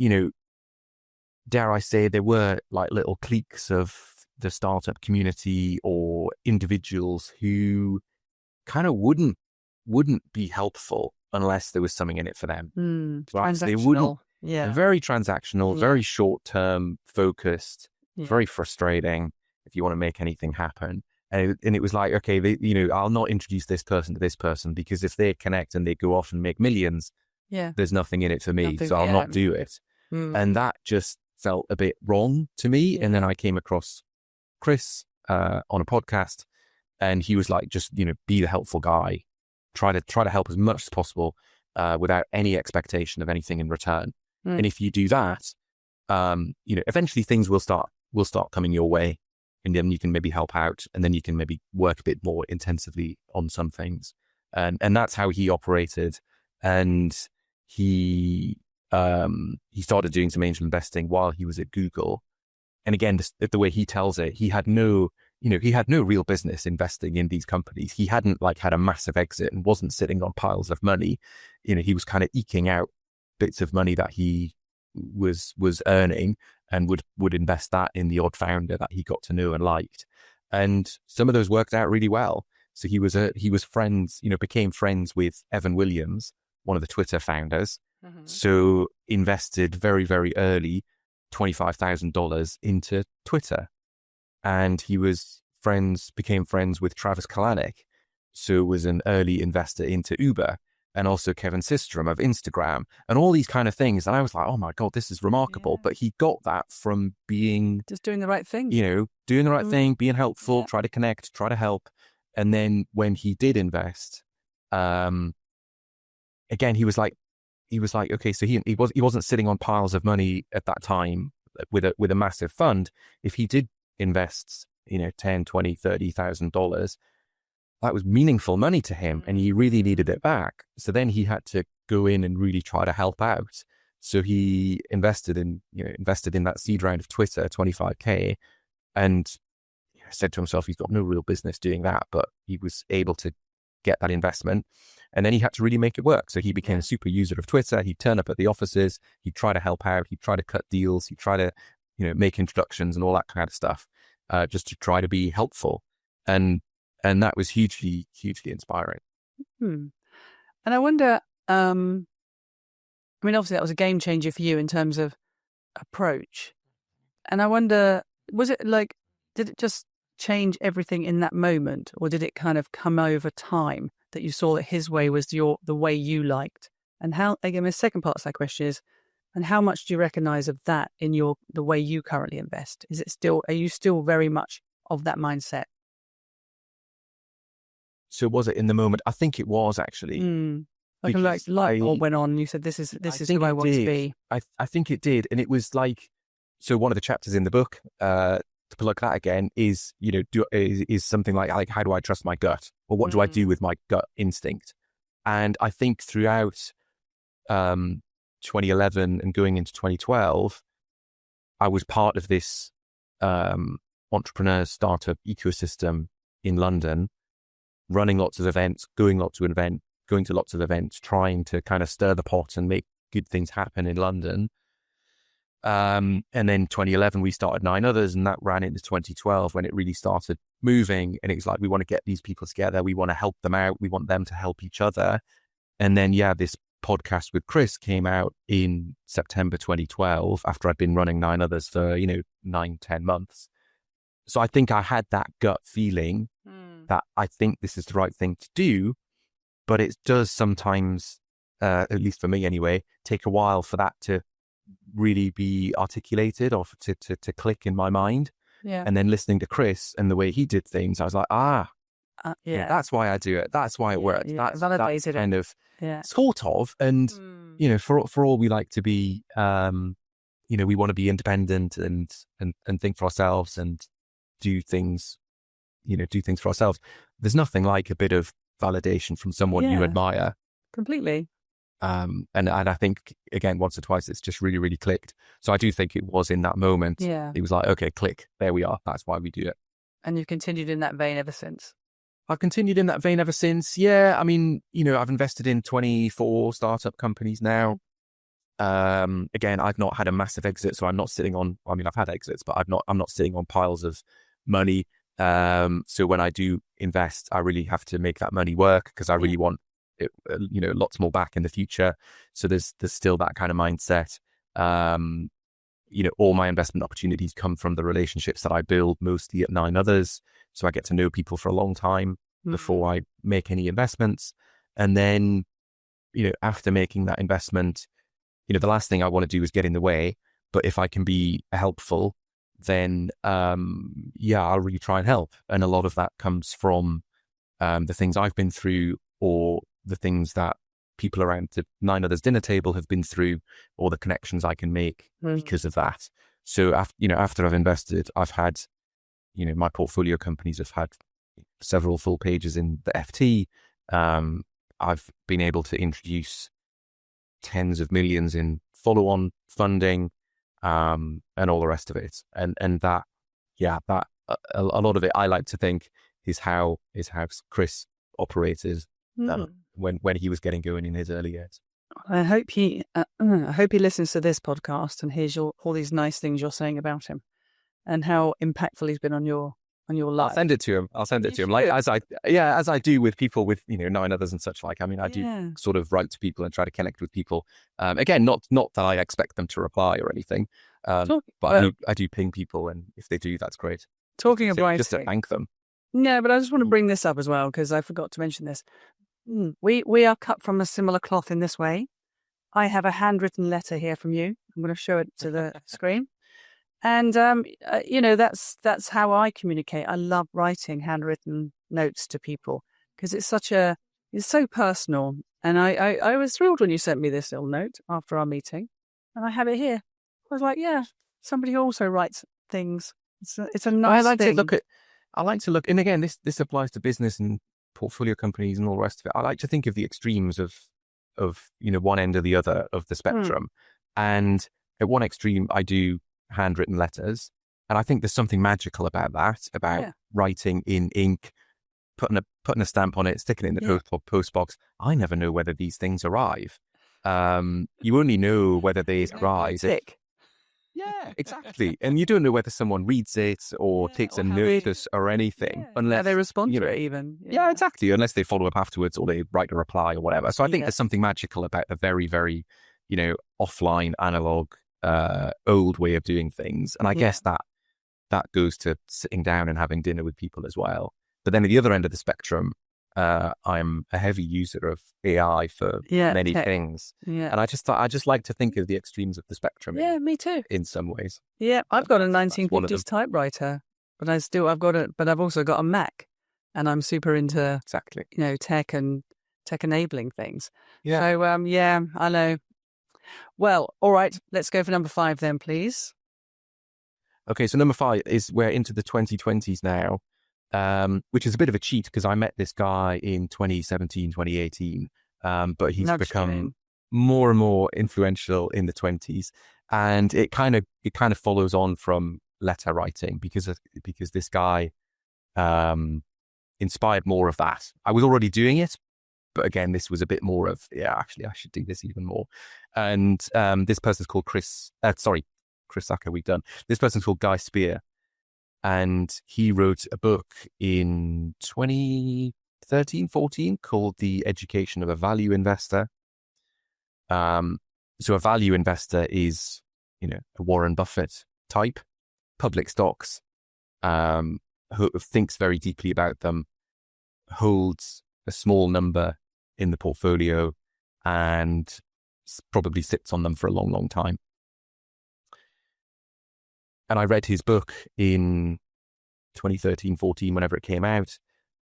Speaker 2: dare I say, there were like little cliques of the startup community or individuals who kind of wouldn't be helpful unless there was something in it for them.
Speaker 1: Right?
Speaker 2: So they wouldn't. Very transactional, very short-term focused, very frustrating if you want to make anything happen. And it was like, okay, I'll not introduce this person to this person, because if they connect and they go off and make millions, there's nothing in it for me, so I'll not do it. And that just felt a bit wrong to me. And then I came across Chris on a podcast, and he was like, just, be the helpful guy, try to help as much as possible without any expectation of anything in return. And if you do that, eventually things will start coming your way, and then you can maybe help out, and then you can maybe work a bit more intensively on some things. And that's how he operated. And he started doing some angel investing while he was at Google. And again, the way he tells it, he had no real business investing in these companies. He hadn't had a massive exit and wasn't sitting on piles of money. He was kind of eking out bits of money that he was earning, and would invest that in the odd founder that he got to know and liked. And some of those worked out really well. So he was friends, became friends with Evan Williams, one of the Twitter founders. So invested very, very early $25,000 into Twitter. And he became friends with Travis Kalanick, so was an early investor into Uber, and also Kevin Systrom of Instagram, and all these kind of things. And I was like, oh my God, this is remarkable. But he got that from being
Speaker 1: just doing the right thing,
Speaker 2: doing the right thing, being helpful, try to connect, try to help. And then when he did invest, again, he was like, okay, so he wasn't sitting on piles of money at that time with a massive fund. If he did invest, $10, $20, $30,000, that was meaningful money to him, and he really needed it back. So then he had to go in and really try to help out. So he invested in that seed round of Twitter, 25K, and said to himself, he's got no real business doing that, but he was able to get that investment. And then he had to really make it work. So he became a super user of Twitter. He'd turn up at the offices. He'd try to help out. He'd try to cut deals. He'd try to, make introductions and all that kind of stuff, just to try to be helpful. And that was hugely, hugely inspiring.
Speaker 1: And I wonder, obviously that was a game changer for you in terms of approach. And I wonder, was it did it just change everything in that moment, or did it kind of come over time that you saw that his way was the way you liked? And how, again, the second part of that question is, and how much do you recognize of that in the way you currently invest? Are you still very much of that mindset?
Speaker 2: So was it in the moment? I think it was, actually.
Speaker 1: Light bulb went on. You said, this is who I want to be.
Speaker 2: I think it did. And it was so one of the chapters in the book, to plug that again, is, is something like, how do I trust my gut? Or what do I do with my gut instinct? And I think throughout 2011 and going into 2012, I was part of this entrepreneur startup ecosystem in London, running lots of events, going to lots of events, trying to kind of stir the pot and make good things happen in London. And then 2011, we started 9 others, and that ran into 2012 when it really started moving, and it was like, we want to get these people together. We want to help them out. We want them to help each other. And then, this podcast with Chris came out in September 2012 after I'd been running 9 others for, 9-10 months. So I think I had that gut feeling that I think this is the right thing to do, but it does sometimes, at least for me anyway, take a while for that to really be articulated or to click in my mind.
Speaker 1: Yeah.
Speaker 2: And then listening to Chris and the way he did things, I was like, that's why I do it. That's why it works. That's kind of sort of. And, for all we like to be, we want to be independent and think for ourselves and do things for ourselves. There's nothing like a bit of validation from someone you admire.
Speaker 1: Completely.
Speaker 2: And I think, again, once or twice, it's just really, really clicked. So I do think it was in that moment.
Speaker 1: Yeah.
Speaker 2: It was like, okay, click. There we are. That's why we do it.
Speaker 1: And you've continued in that vein ever since.
Speaker 2: I've continued in that vein ever since. Yeah. I mean, I've invested in 24 startup companies now. Again, I've not had a massive exit, so I'm not sitting on, I've had exits, but I'm not sitting on piles of money. So when I do invest, I really have to make that money work because I really want it, lots more back in the future. So there's still that kind of mindset. All my investment opportunities come from the relationships that I build mostly at 9 others. So I get to know people for a long time before I make any investments. And then, after making that investment, the last thing I want to do is get in the way. But if I can be helpful, then, I'll really try and help. And a lot of that comes from the things I've been through or the things that people around the 9 others dinner table have been through, or the connections I can make because of that. So after I've invested, I've had, my portfolio companies have had several full pages in the FT. I've been able to introduce tens of millions in follow-on funding, and all the rest of it. And that a lot of it, I like to think, is how Chris operated when he was getting going in his early years.
Speaker 1: I hope he listens to this podcast and hears all these nice things you're saying about him and how impactful he's been on your life.
Speaker 2: I'll send it to him. Like as I do with people with 9 others and such. Like, I do sort of write to people and try to connect with people. Again, not that I expect them to reply or anything, but I do ping people, and if they do, that's great.
Speaker 1: Talking of writing,
Speaker 2: just to thank them.
Speaker 1: Yeah, but I just want to bring this up as well because I forgot to mention this. We are cut from a similar cloth in this way. I have a handwritten letter here from you. I'm going to show it to the screen. And, that's how I communicate. I love writing handwritten notes to people because it's so personal. And I was thrilled when you sent me this little note after our meeting, and I have it here. I was like, somebody also writes things. It's a nice thing.
Speaker 2: I like to look, and again, this applies to business and portfolio companies and all the rest of it. I like to think of the extremes of one end or the other of the spectrum. And at one extreme, I do handwritten letters, and I think there's something magical about that, about writing in ink, putting a stamp on it, sticking it in the post box. I never know whether these things arrive. You only know whether they arrive. Yeah, exactly. And you don't know whether someone reads it or takes a notice or anything, unless
Speaker 1: they respond to it even.
Speaker 2: Yeah, exactly. Unless they follow up afterwards or they write a reply or whatever. So I think there's something magical about the very, very, offline, analog, old way of doing things. And I guess that goes to sitting down and having dinner with people as well. But then at the other end of the spectrum, I'm a heavy user of AI for many things. Yeah. And I just like to think of the extremes of the spectrum.
Speaker 1: Yeah, me too.
Speaker 2: In some ways.
Speaker 1: Yeah, I've got a 1950s typewriter, but I've also got a Mac, and I'm super into tech and tech enabling things. Yeah. So I know. Well, all right, let's go for number 5 then, please.
Speaker 2: Okay, so number 5 is we're into the 2020s now. Which is a bit of a cheat because I met this guy in 2017, 2018, but he's become more and more influential in the 20s, and it kind of follows on from letter writing because this guy inspired more of that. I was already doing it, but again, this was a bit more of actually I should do this even more. And this person's called Chris Sacca. This person's called Guy Spier. And he wrote a book in 2013, 14 called The Education of a Value Investor. So a value investor is, a Warren Buffett type, public stocks, who thinks very deeply about them, holds a small number in the portfolio, and probably sits on them for a long, long time. And I read his book in 2013, 14, whenever it came out.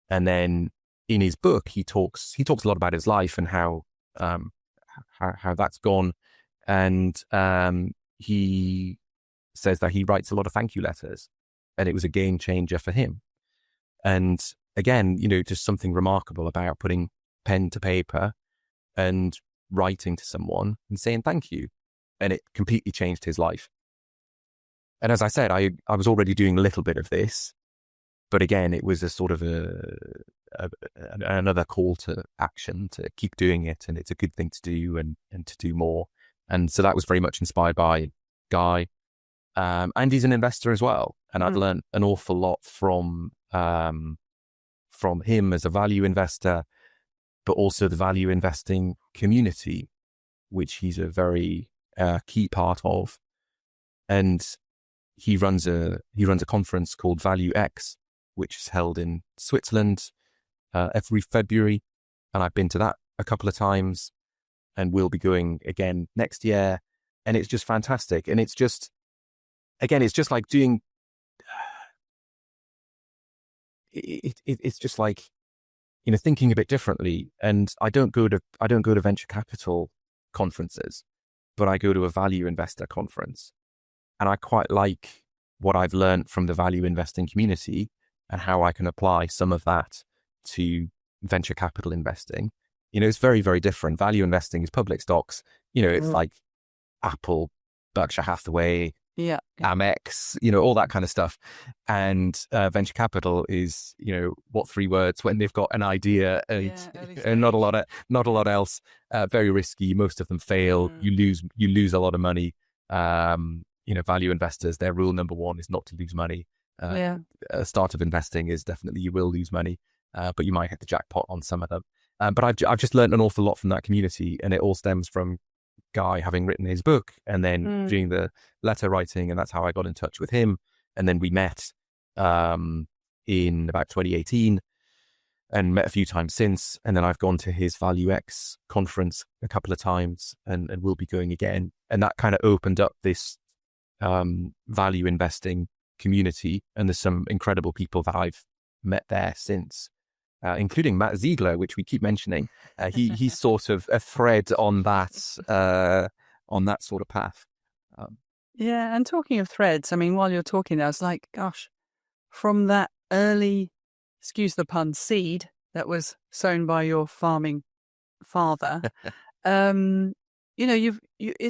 Speaker 2: And then in his book, he talks a lot about his life and how that's gone. And he says that he writes a lot of thank you letters, and it was a game changer for him. And again, just something remarkable about putting pen to paper and writing to someone and saying thank you. And it completely changed his life. And as I said, I was already doing a little bit of this, but again, it was a sort of another call to action to keep doing it. And it's a good thing to do and to do more. And so that was very much inspired by Guy. And he's an investor as well. And I've learned an awful lot from him as a value investor, but also the value investing community, which he's a very key part of. And he runs a conference called Value X, which is held in Switzerland every February. And I've been to that a couple of times, and we'll be going again next year. And it's just fantastic. And it's just like doing, it's just like, thinking a bit differently. And I don't go to venture capital conferences, but I go to a value investor conference. And I quite like what I've learned from the value investing community and how I can apply some of that to venture capital investing. It's very, very different. Value investing is public stocks. It's like Apple, Berkshire Hathaway, Amex, all that kind of stuff. And venture capital is, what three words when they've got an idea and not a lot else. Very risky. Most of them fail. You lose a lot of money. Value investors, their rule number one is not to lose money. Startup investing is definitely you will lose money, but you might hit the jackpot on some of them. But I've just learned an awful lot from that community, and it all stems from Guy having written his book and then doing the letter writing, and that's how I got in touch with him. And then we met in about 2018 and met a few times since. And then I've gone to his Value X conference a couple of times, and we'll be going again. And that kind of opened up this value investing community. And there's some incredible people that I've met there since, including Matt Ziegler, which we keep mentioning. He's sort of a thread on that sort of path.
Speaker 1: And talking of threads, I mean, while you're talking, I was like, gosh, from that early, excuse the pun, seed that was sown by your farming father, it's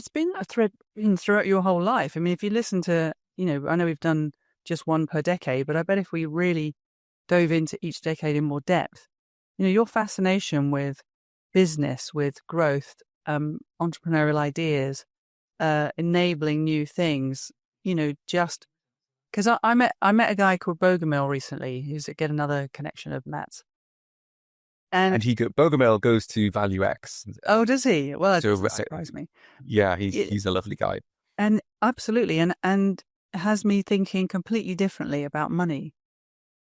Speaker 1: been a thread throughout your whole life. I mean, if you listen to, I know we've done just one per decade, but I bet if we really dove into each decade in more depth, your fascination with business, with growth, entrepreneurial ideas, enabling new things, just because I met a guy called Bogomil recently, who's again another connection of Matt's. And
Speaker 2: Bogomil goes to Value X.
Speaker 1: Oh, does he? Well, that doesn't surprise me.
Speaker 2: Yeah, he's a lovely guy.
Speaker 1: And absolutely, and has me thinking completely differently about money.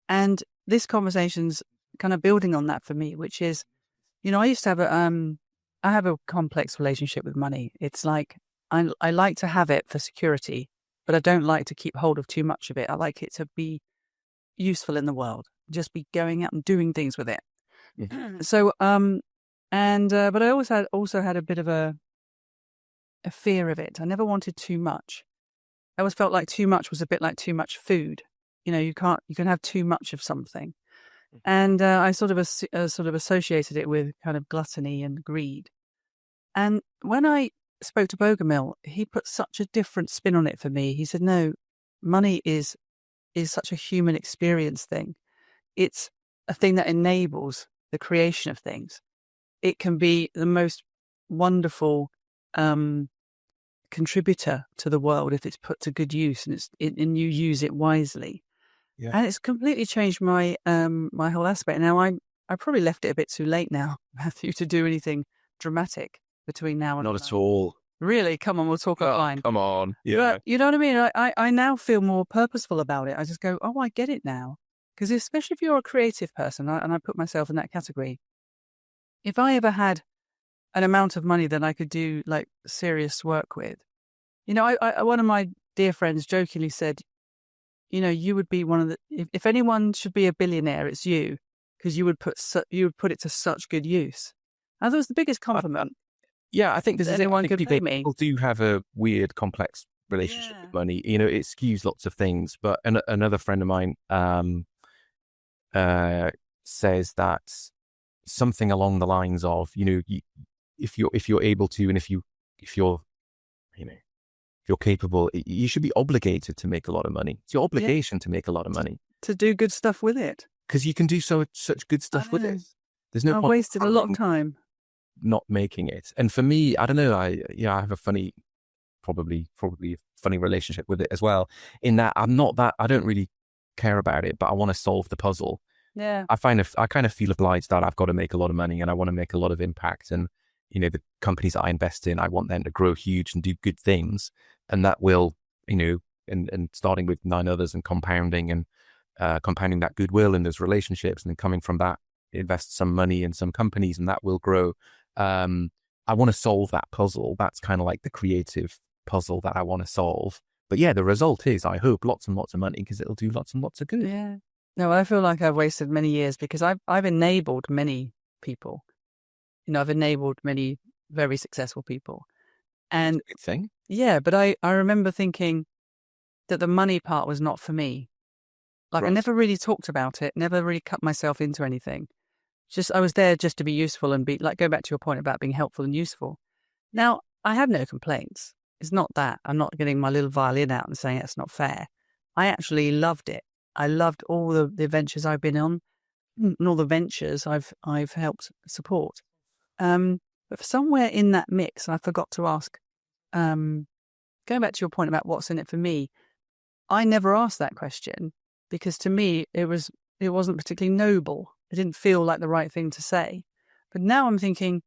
Speaker 1: And this conversation's kind of building on that for me, which is, I used to have I have a complex relationship with money. It's like, I like to have it for security, but I don't like to keep hold of too much of it. I like it to be useful in the world, just be going out and doing things with it. Yeah. So, but I also had a bit of a fear of it. I never wanted too much. I always felt like too much was a bit like too much food. You can have too much of something. And I sort of associated it with kind of gluttony and greed. And when I spoke to Bogomil, he put such a different spin on it for me. He said, no, money is such a human experience thing. It's a thing that enables the creation of things. It can be the most wonderful contributor to the world if it's put to good use and you use it wisely.
Speaker 2: Yeah.
Speaker 1: And it's completely changed my my whole aspect. Now I probably left it a bit too late now, Matthew, to do anything dramatic between now and
Speaker 2: Not at all.
Speaker 1: Really, come on, we'll talk offline.
Speaker 2: Come on. Yeah.
Speaker 1: But you know what I mean? I now feel more purposeful about it. I just go, oh, I get it now. Because especially if you're a creative person, and I put myself in that category, if I ever had an amount of money that I could do like serious work with, you know, I one of my dear friends jokingly said, you know, you would be one of the, if anyone should be a billionaire, it's you, because you would put it to such good use. And that was the biggest compliment.
Speaker 2: Yeah, I think this is
Speaker 1: anyone could pay me.
Speaker 2: People do have a weird, complex relationship with money. You know, it skews lots of things. But another friend of mine says that something along the lines of, you know, if you're able to, and if you're you know, if you're capable, you should be obligated to make a lot of money. It's your obligation to make a lot of money.
Speaker 1: To do good stuff with it.
Speaker 2: Because you can do such good stuff with it. There's no point.
Speaker 1: I wasted a lot of time
Speaker 2: not making it. And for me, I don't know, I have a funny, probably a funny relationship with it as well, in that I don't really care about it, but I want to solve the puzzle.
Speaker 1: Yeah.
Speaker 2: I kind of feel obliged that I've got to make a lot of money and I want to make a lot of impact. And, you know, the companies that I invest in, I want them to grow huge and do good things. And that will, you know, and starting with 9 others and compounding that goodwill and those relationships, and then coming from that, invest some money in some companies and that will grow. I want to solve that puzzle. That's kind of like the creative puzzle that I want to solve. But yeah, the result is, I hope, lots and lots of money, because it'll do lots and lots of good.
Speaker 1: Yeah. No, I feel like I've wasted many years because I've enabled many people. You know, I've enabled many very successful people. And
Speaker 2: good thing.
Speaker 1: Yeah, but I remember thinking that the money part was not for me. Like, right. I never really talked about it, never really cut myself into anything. Just, I was there just to be useful and be, like, go back to your point about being helpful and useful. Now, I have no complaints. It's not that. I'm not getting my little violin out and saying that's not fair. I actually loved it. I loved all the ventures I've been on and all the ventures I've helped support. But somewhere in that mix, I forgot to ask, going back to your point about what's in it for me, I never asked that question because to me, it wasn't particularly noble. It didn't feel like the right thing to say. But now I'm thinking,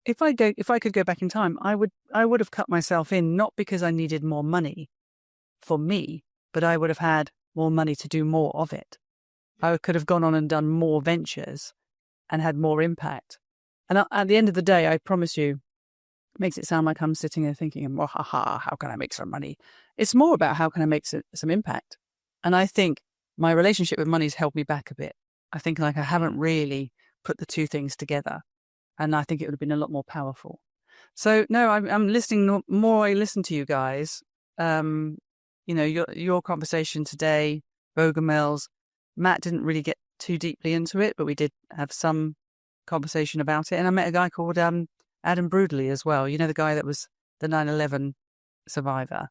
Speaker 1: if I could go back in time, I would have cut myself in, not because I needed more money for me, but I would have had more money to do more of it. I could have gone on and done more ventures and had more impact. And at the end of the day, I promise you, it makes it sound like I'm sitting there thinking, well, how can I make some money? It's more about how can I make some impact. And I think my relationship with money has held me back a bit. I think like I haven't really put the two things together. And I think it would have been a lot more powerful. So no, I'm listening more. I listen to you guys. You know, your conversation today, Bogomils. Matt didn't really get too deeply into it, but we did have some conversation about it. And I met a guy called Adam Broodley as well. You know, the guy that was the 9/11 survivor.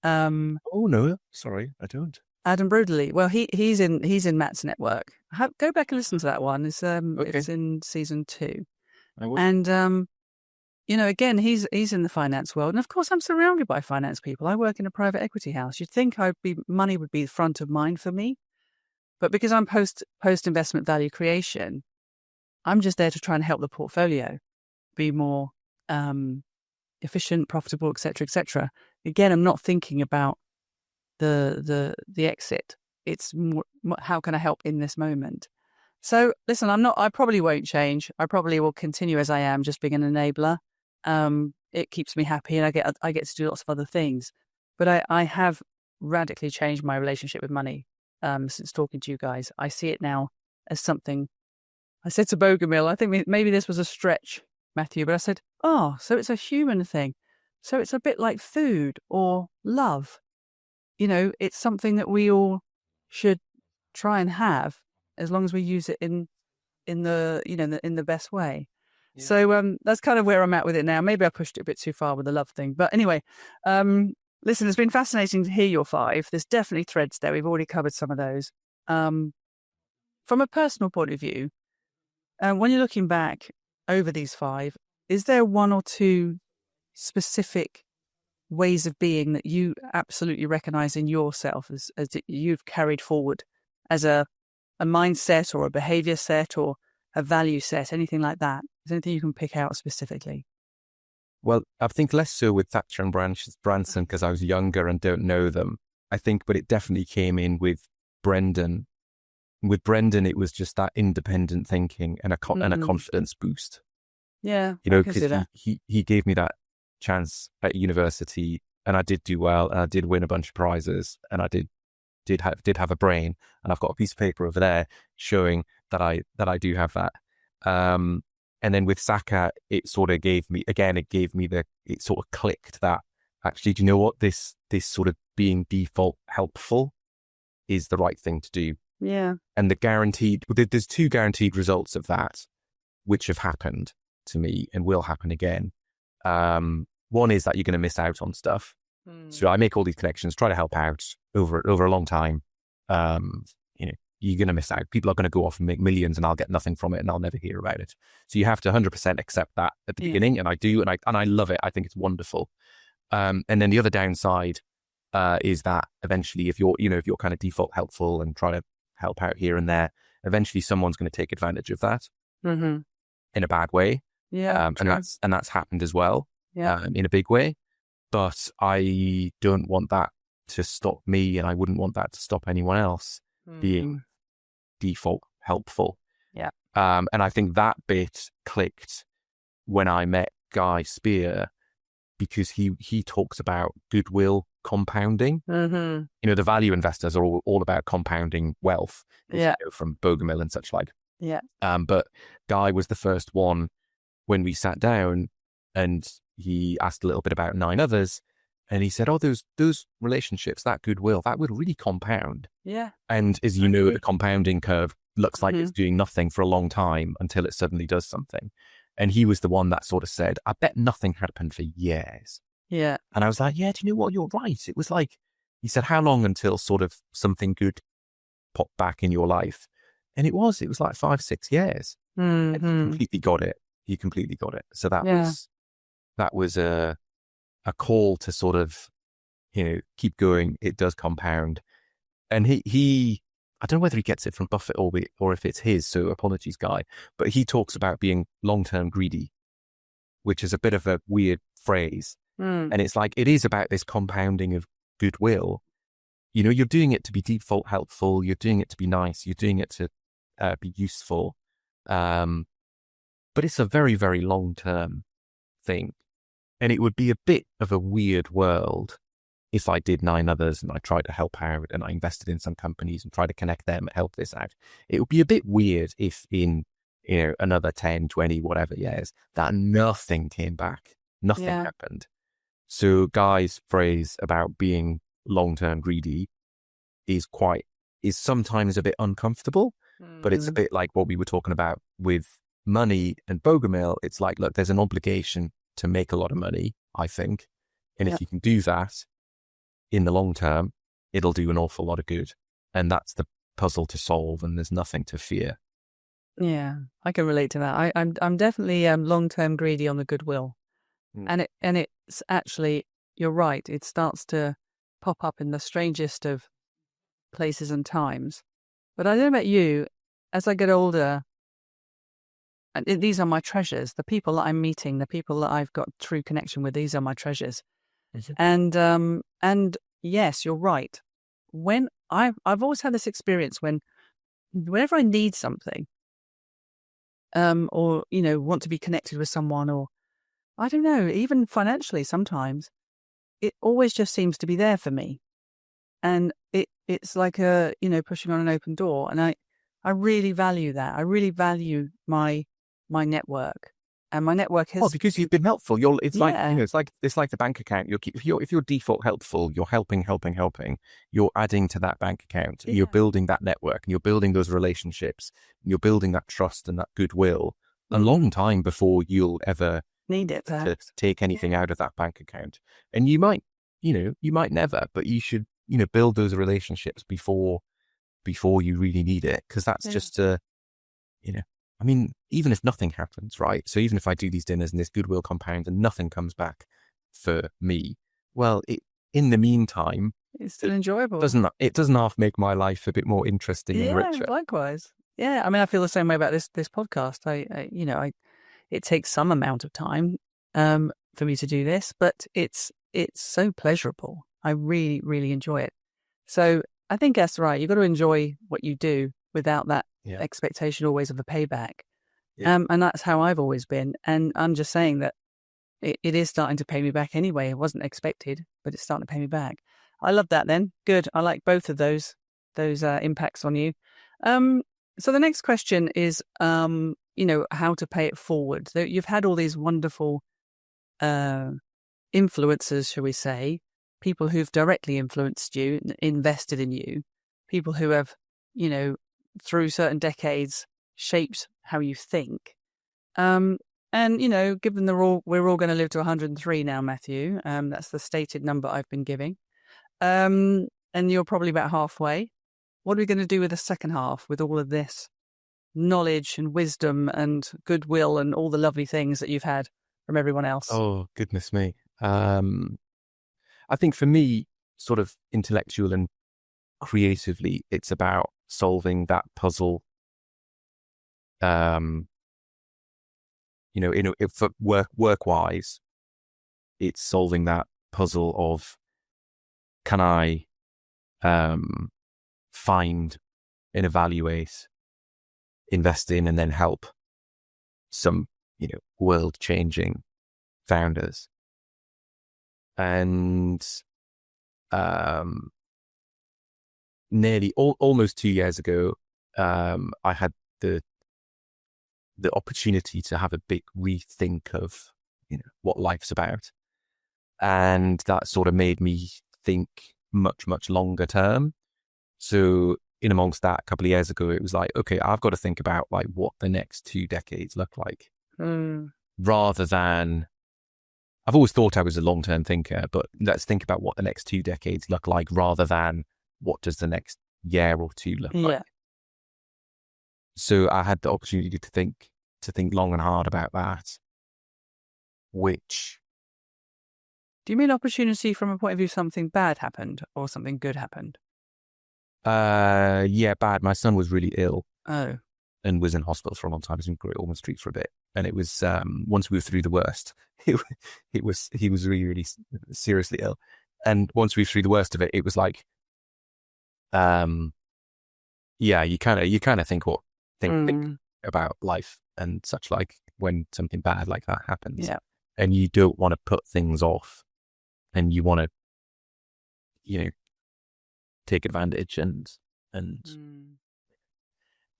Speaker 2: Oh no, sorry, I don't.
Speaker 1: Adam Broodley. Well, he's in Matt's network. Go back and listen to that one. It's
Speaker 2: okay.
Speaker 1: It's in season 2.
Speaker 2: I will.
Speaker 1: And you know, again, he's in the finance world, and of course, I'm surrounded by finance people. I work in a private equity house. You'd think money would be front of mind for me, but because I'm post investment value creation, I'm just there to try and help the portfolio be more efficient, profitable, etc., etc. Again, I'm not thinking about the exit. It's more, how can I help in this moment? So listen, I probably won't change. I probably will continue as I am, just being an enabler. It keeps me happy, and I get to do lots of other things. But I have radically changed my relationship with money since talking to you guys. I see it now as something. I said to Bogomil, I think maybe this was a stretch, Matthew, but I said, oh, so it's a human thing. So it's a bit like food or love. You know, it's something that we all should try and have, as long as we use it in the best way. Yeah. So that's kind of where I'm at with it now. Maybe I pushed it a bit too far with the love thing, but anyway, listen, it's been fascinating to hear your 5. There's definitely threads there. We've already covered some of those. From a personal point of view, when you're looking back over these 5, is there one or two specific ways of being that you absolutely recognize in yourself as you've carried forward as a mindset or a behavior set or a value set, anything like that? Is there anything you can pick out specifically?
Speaker 2: Well, I think less so with Thatcher and Branson because I was younger and don't know them. I think, but it definitely came in with Brendan. With Brendan, it was just that independent thinking and a confidence boost.
Speaker 1: Yeah,
Speaker 2: you know, because he gave me that chance at university, and I did do well, and I did win a bunch of prizes, and I did have a brain, and I've got a piece of paper over there showing that I do have that. And then with Sacca, it sort of gave me it sort of clicked that actually, do you know what, this sort of being default helpful is the right thing to do.
Speaker 1: Yeah.
Speaker 2: And there's 2 guaranteed results of that, which have happened to me and will happen again. One is that you're going to miss out on stuff. So I make all these connections, try to help out over a long time. You're going to miss out. People are going to go off and make millions, and I'll get nothing from it, and I'll never hear about it. So you have to 100% accept that at the beginning, and I do, and I love it. I think it's wonderful. And then the other downside is that eventually, if you're kind of default helpful and try to help out here and there, eventually someone's going to take advantage of that in a bad way.
Speaker 1: Yeah,
Speaker 2: and that's happened as well.
Speaker 1: Yeah,
Speaker 2: in a big way. But I don't want that to stop me, and I wouldn't want that to stop anyone else being default helpful.
Speaker 1: Yeah.
Speaker 2: And I think that bit clicked when I met Guy Spier, because he talks about Goodwill compounding. The value investors are all about compounding wealth. From Bogomil and such like.
Speaker 1: Yeah.
Speaker 2: But Guy was the first one when we sat down, and he asked a little bit about 9 others, and he said, those relationships, that goodwill, that would really compound.
Speaker 1: Yeah.
Speaker 2: And as you know, the compounding curve looks like it's doing nothing for a long time until it suddenly does something. And he was the one that sort of said, I bet nothing happened for years.
Speaker 1: Yeah.
Speaker 2: And I was like, yeah, do you know what? You're right. It was like, he said, how long until sort of something good popped back in your life? And it was like 5-6 years. And he completely got it. So that was a call to sort of, keep going. It does compound. And he I don't know whether he gets it from Buffett or if it's his, so apologies, Guy, but he talks about being long-term greedy, which is a bit of a weird phrase. And it's like, it is about this compounding of goodwill. You're doing it to be default helpful. You're doing it to be nice. You're doing it to be useful. But it's a very, very long-term thing. And it would be a bit of a weird world if I did 9 others and I tried to help out and I invested in some companies and tried to connect them and help this out. It would be a bit weird if in, another 10, 20, whatever years, that nothing came back. Nothing happened. So Guy's phrase about being long-term greedy is sometimes a bit uncomfortable, but it's a bit like what we were talking about with money and Bogomil. It's like, look, there's an obligation to make a lot of money, I think. And if you can do that in the long term, it'll do an awful lot of good. And that's the puzzle to solve, and there's nothing to fear.
Speaker 1: Yeah, I can relate to that. I'm definitely long-term greedy on the goodwill. And it's actually, you're right, it starts to pop up in the strangest of places and times. But I don't know about you, as I get older, these are my treasures. The people that I'm meeting, the people that I've got true connection with, these are my treasures. And yes, you're right. When I've always had this experience whenever I need something, or want to be connected with someone, or I don't know, even financially sometimes, it always just seems to be there for me. And it's like pushing on an open door. And I really value that. I really value my network. And my network has...
Speaker 2: Oh, because you've been helpful. It's like the bank account. If you're default helpful, you're helping. You're adding to that bank account. And you're building that network, and you're building those relationships. And you're building that trust and that goodwill a long time before you'll ever
Speaker 1: need it
Speaker 2: to take anything out of that bank account. And you might never, but you should, build those relationships before you really need it. Because that's just even if nothing happens, right? So even if I do these dinners and this goodwill compounds and nothing comes back for me, well, in the meantime,
Speaker 1: it's still enjoyable.
Speaker 2: It doesn't half make my life a bit more interesting and richer.
Speaker 1: Likewise. Yeah, I mean, I feel the same way about this podcast. It takes some amount of time for me to do this, but it's so pleasurable. I really, really enjoy it. So I think that's right. You've got to enjoy what you do without that expectation always of a payback. Yeah. And that's how I've always been. And I'm just saying that it is starting to pay me back anyway. It wasn't expected, but it's starting to pay me back. I love that then. Good. I like both of those impacts on you. So the next question is, how to pay it forward. So you've had all these wonderful influencers, shall we say, people who've directly influenced you, invested in you, people who have, through certain decades, shaped how you think. And, given we're all going to live to 103 now, Matthew, that's the stated number I've been giving. And you're probably about halfway. What are we going to do with the second half with all of this knowledge and wisdom and goodwill and all the lovely things that you've had from everyone else?
Speaker 2: Oh, goodness me. I think for me, sort of intellectual and creatively, it's about solving that puzzle. If work-wise, it's solving that puzzle of, can I find and evaluate, invest in, and then help some, world-changing founders. And almost 2 years ago, I had the opportunity to have a big rethink of, what life's about. And that sort of made me think much, much longer term. So in amongst that, a couple of years ago, it was like, okay, I've got to think about like what the next 2 decades look like. Rather than, I've always thought I was a long-term thinker, but let's think about what the next 2 decades look like rather than what does the next year or two look like. So I had the opportunity to think long and hard about that, which...
Speaker 1: Do you mean opportunity from a point of view something bad happened or something good happened?
Speaker 2: Yeah, bad. My son was really ill.
Speaker 1: Oh.
Speaker 2: And was in hospital for a long time. He was in Great Ormond Street for a bit. And it was, once we were through the worst, he was really, really seriously ill. And once we were through the worst of it, it was like, you kind of think about life and such, like when something bad like that happens.
Speaker 1: Yeah.
Speaker 2: And you don't want to put things off, and you want to, take advantage and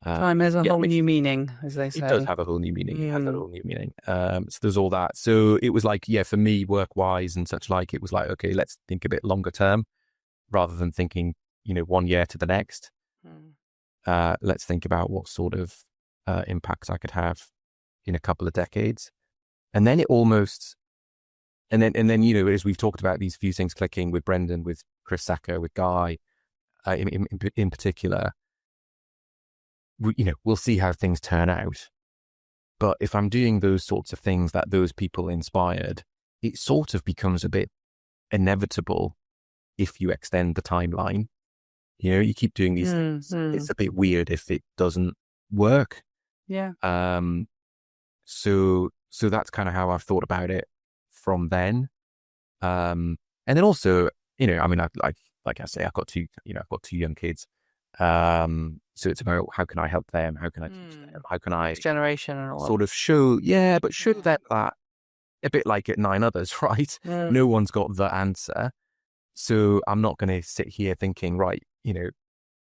Speaker 1: time has a whole new meaning, as they say.
Speaker 2: It does have a whole new meaning. It has a whole new meaning. So there's all that. So it was like, for me, work-wise and such like, it was like, okay, let's think a bit longer term rather than thinking, 1 year to the next. Let's think about what sort of impacts I could have in a couple of decades. And then it almost, and then as we've talked about these few things clicking with Brendan, with Chris Sacca, with Guy, in particular, we'll see how things turn out. But if I'm doing those sorts of things that those people inspired, it sort of becomes a bit inevitable if you extend the timeline. You keep doing these things. It's a bit weird if it doesn't work. Yeah. So that's kind of how I've thought about it from then. And then also, like I say, I've got two young kids. So it's about how can I help them? How can I teach them? How can I
Speaker 1: generation and all
Speaker 2: sort of show them that a bit like at 9 Others, right? No one's got the answer. So I'm not going to sit here thinking, right,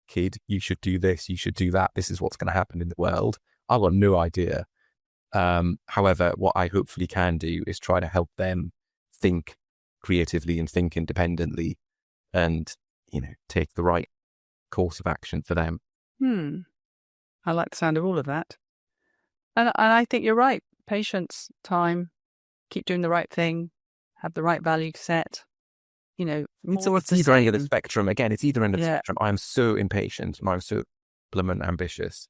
Speaker 2: kid, you should do this, you should do that. This is what's going to happen in the world. I've got no idea. However, what I hopefully can do is try to help them think creatively and think independently and, take the right course of action for them.
Speaker 1: I like the sound of all of that. And I think you're right. Patience, time, keep doing the right thing, have the right value set.
Speaker 2: It's either end of the spectrum. Again, it's either end of the spectrum. I'm so impatient and I'm so blooming ambitious.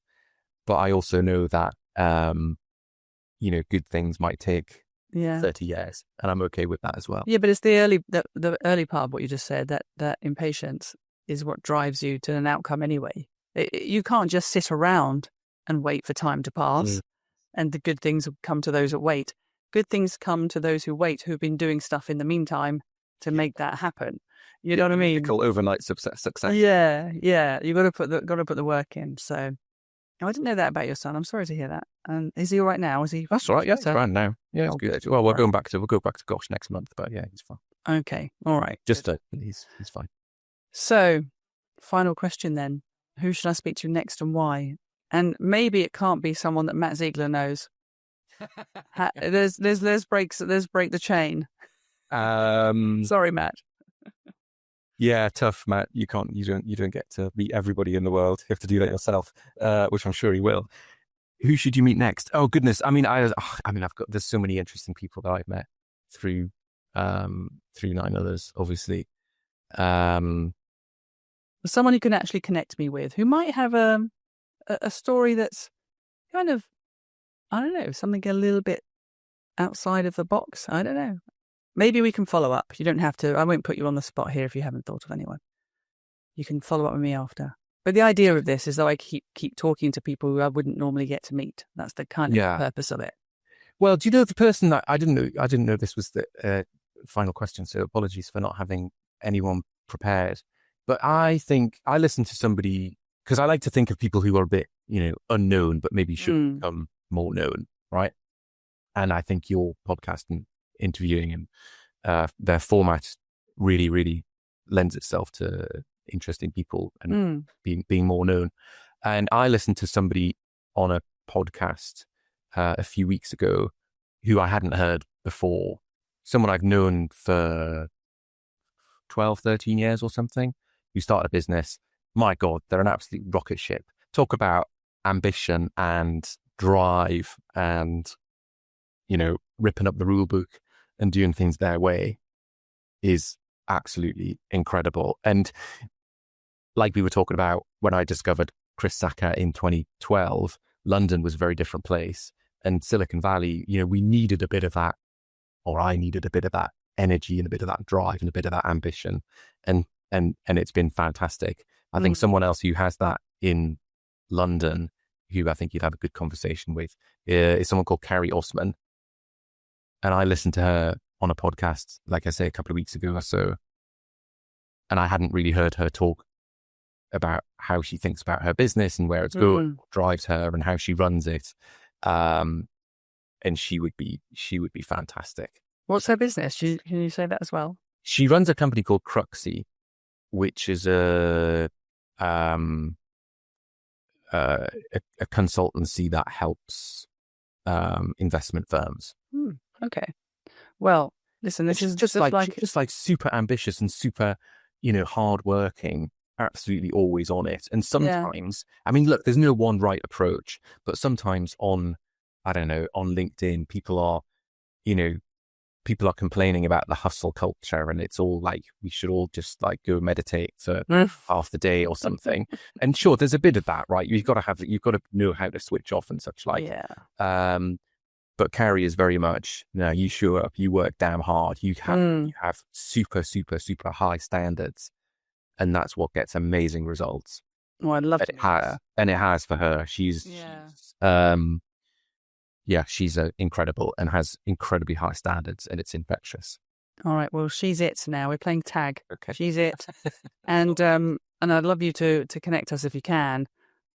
Speaker 2: But I also know that, good things might take 30 years. And I'm okay with that as well.
Speaker 1: Yeah, but it's the early part of what you just said, that impatience is what drives you to an outcome anyway. You can't just sit around and wait for time to pass and the good things will come to those that wait. Good things come to those who wait, who've been doing stuff in the meantime to make that happen. You know what I mean?
Speaker 2: Typical overnight success.
Speaker 1: Yeah. You got to put the work in. So, I didn't know that about your son. I'm sorry to hear that. And is he all right now? Is he?
Speaker 2: That's all right. Yeah, he's fine now. Yeah, it's good. Well, we'll go back to Gosh next month, but yeah, he's fine.
Speaker 1: Okay, all right.
Speaker 2: He's fine.
Speaker 1: So, final question then: who should I speak to next, and why? And maybe it can't be someone that Matt Ziegler knows. There's break the chain. Sorry, Matt.
Speaker 2: Yeah, tough, Matt. You don't get to meet everybody in the world. You have to do that yourself, which I'm sure you will. Who should you meet next? Oh goodness. There's so many interesting people that I've met through 9 Others, obviously.
Speaker 1: Someone you can actually connect me with, who might have a story that's kind of, I don't know, something a little bit outside of the box. I don't know. Maybe we can follow up. You don't have to. I won't put you on the spot here if you haven't thought of anyone. You can follow up with me after. But the idea of this is that I keep talking to people who I wouldn't normally get to meet. That's the kind of purpose of it.
Speaker 2: Well, do you know the person that I didn't know this was the final question, so apologies for not having anyone prepared. But I think I listened to somebody, because I like to think of people who are a bit, unknown, but maybe should become more known, right? And I think your podcast and interviewing and their format really, really lends itself to interesting people and being more known. And I listened to somebody on a podcast a few weeks ago who I hadn't heard before, someone I've known for 12, 13 years or something, who started a business. My God, they're an absolute rocket ship. Talk about ambition and drive and, ripping up the rule book and doing things their way is absolutely incredible. And like we were talking about when I discovered Chris Sacca in 2012, London was a very different place. And Silicon Valley, we needed a bit of that, or I needed a bit of that energy and a bit of that drive and a bit of that ambition. And it's been fantastic. I think someone else who has that in London, who I think you'd have a good conversation with, is someone called Carrie Osman. And I listened to her on a podcast, like I say, a couple of weeks ago or so. And I hadn't really heard her talk about how she thinks about her business and where it's going, what drives her and how she runs it. And she would be fantastic.
Speaker 1: What's her business? Can you say that as well?
Speaker 2: She runs a company called Cruxy, which is a consultancy that helps investment firms.
Speaker 1: Okay. Well, listen, this is just
Speaker 2: like super ambitious and super, hardworking, absolutely always on it. And sometimes, look, there's no one right approach, but sometimes on LinkedIn, people are complaining about the hustle culture, and it's all like, we should all just like go meditate for half the day or something. And sure, there's a bit of that, right? You've got to know how to switch off and such like.
Speaker 1: Yeah.
Speaker 2: But Carrie is very much, you show up, you work damn hard, you have super, super, super high standards, and that's what gets amazing results.
Speaker 1: Oh, I'd love
Speaker 2: to. And it has for her. She's, she's incredible and has incredibly high standards, and it's infectious.
Speaker 1: All right, well, she's it now. We're playing tag.
Speaker 2: Okay.
Speaker 1: She's it. And I'd love you to connect us if you can.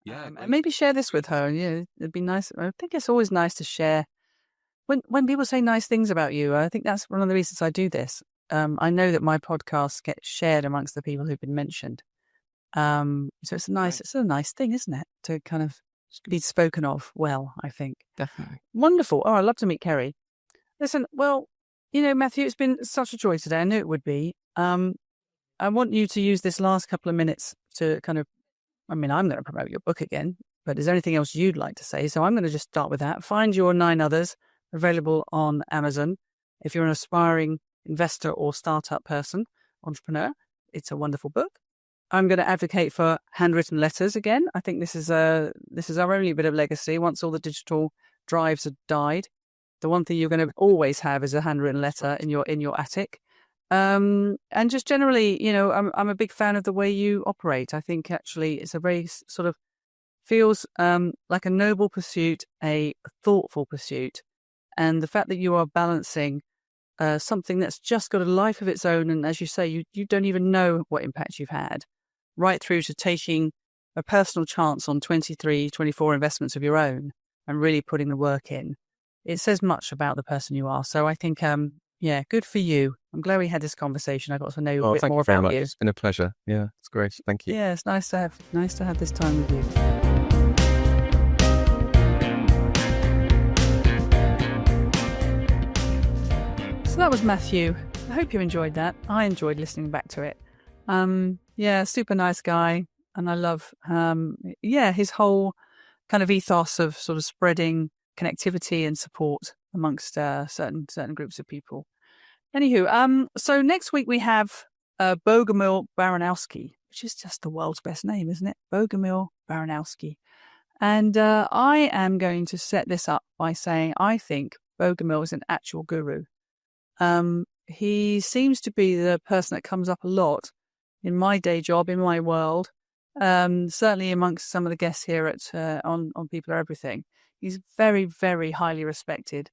Speaker 2: Yeah.
Speaker 1: And maybe share this with her. Yeah, it'd be nice. I think it's always nice to share. When people say nice things about you, I think that's one of the reasons I do this. I know that my podcasts get shared amongst the people who've been mentioned. So it's a nice thing, isn't it? To kind of be spoken of well, I think.
Speaker 2: Definitely.
Speaker 1: Wonderful. Oh, I'd love to meet Kerry. Listen, well, Matthew, it's been such a joy today. I knew it would be. I want you to use this last couple of minutes to kind of, I'm going to promote your book again, but is there anything else you'd like to say? So I'm going to just start with that. Find your 9 Others, available on Amazon. If you're an aspiring investor or startup person, entrepreneur, it's a wonderful book. I'm going to advocate for handwritten letters again. I think this is our only bit of legacy once all the digital drives have died. The one thing you're going to always have is a handwritten letter in your attic. And just generally, I'm a big fan of the way you operate. I think actually it's a very sort of feels like a noble pursuit, a thoughtful pursuit. And the fact that you are balancing something that's just got a life of its own. And as you say, you don't even know what impact you've had, right through to taking a personal chance on 23, 24 investments of your own and really putting the work in. It says much about the person you are. So I think, good for you. I'm glad we had this conversation. I got to know a bit more about you.
Speaker 2: It's been a pleasure. Yeah, it's great. Thank you.
Speaker 1: Yeah, it's nice to have this time with you. So that was Matthew. I hope you enjoyed that. I enjoyed listening back to it. Super nice guy. And I love, his whole kind of ethos of sort of spreading connectivity and support amongst certain groups of people. Anywho, so next week we have Bogomil Baranowski, which is just the world's best name, isn't it? Bogomil Baranowski. And I am going to set this up by saying I think Bogomil is an actual guru. He seems to be the person that comes up a lot in my day job, in my world, certainly amongst some of the guests here at on People Are Everything. He's very, very highly respected.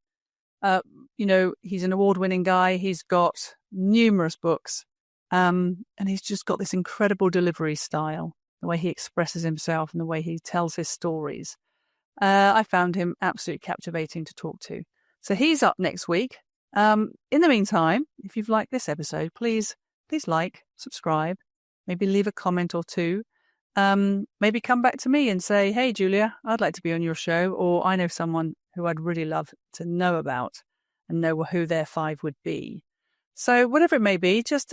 Speaker 1: He's an award-winning guy. He's got numerous books, and he's just got this incredible delivery style, the way he expresses himself and the way he tells his stories. I found him absolutely captivating to talk to. So he's up next week. In the meantime, if you've liked this episode, please like, subscribe, maybe leave a comment or two. Maybe come back to me and say, hey, Julia, I'd like to be on your show, or I know someone who I'd really love to know about and know who their 5 would be. So whatever it may be, just,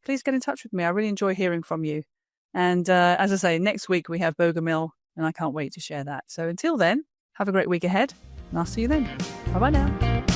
Speaker 1: please get in touch with me. I really enjoy hearing from you. And as I say, next week we have Bogomil, and I can't wait to share that. So until then, have a great week ahead, and I'll see you then. Bye-bye now.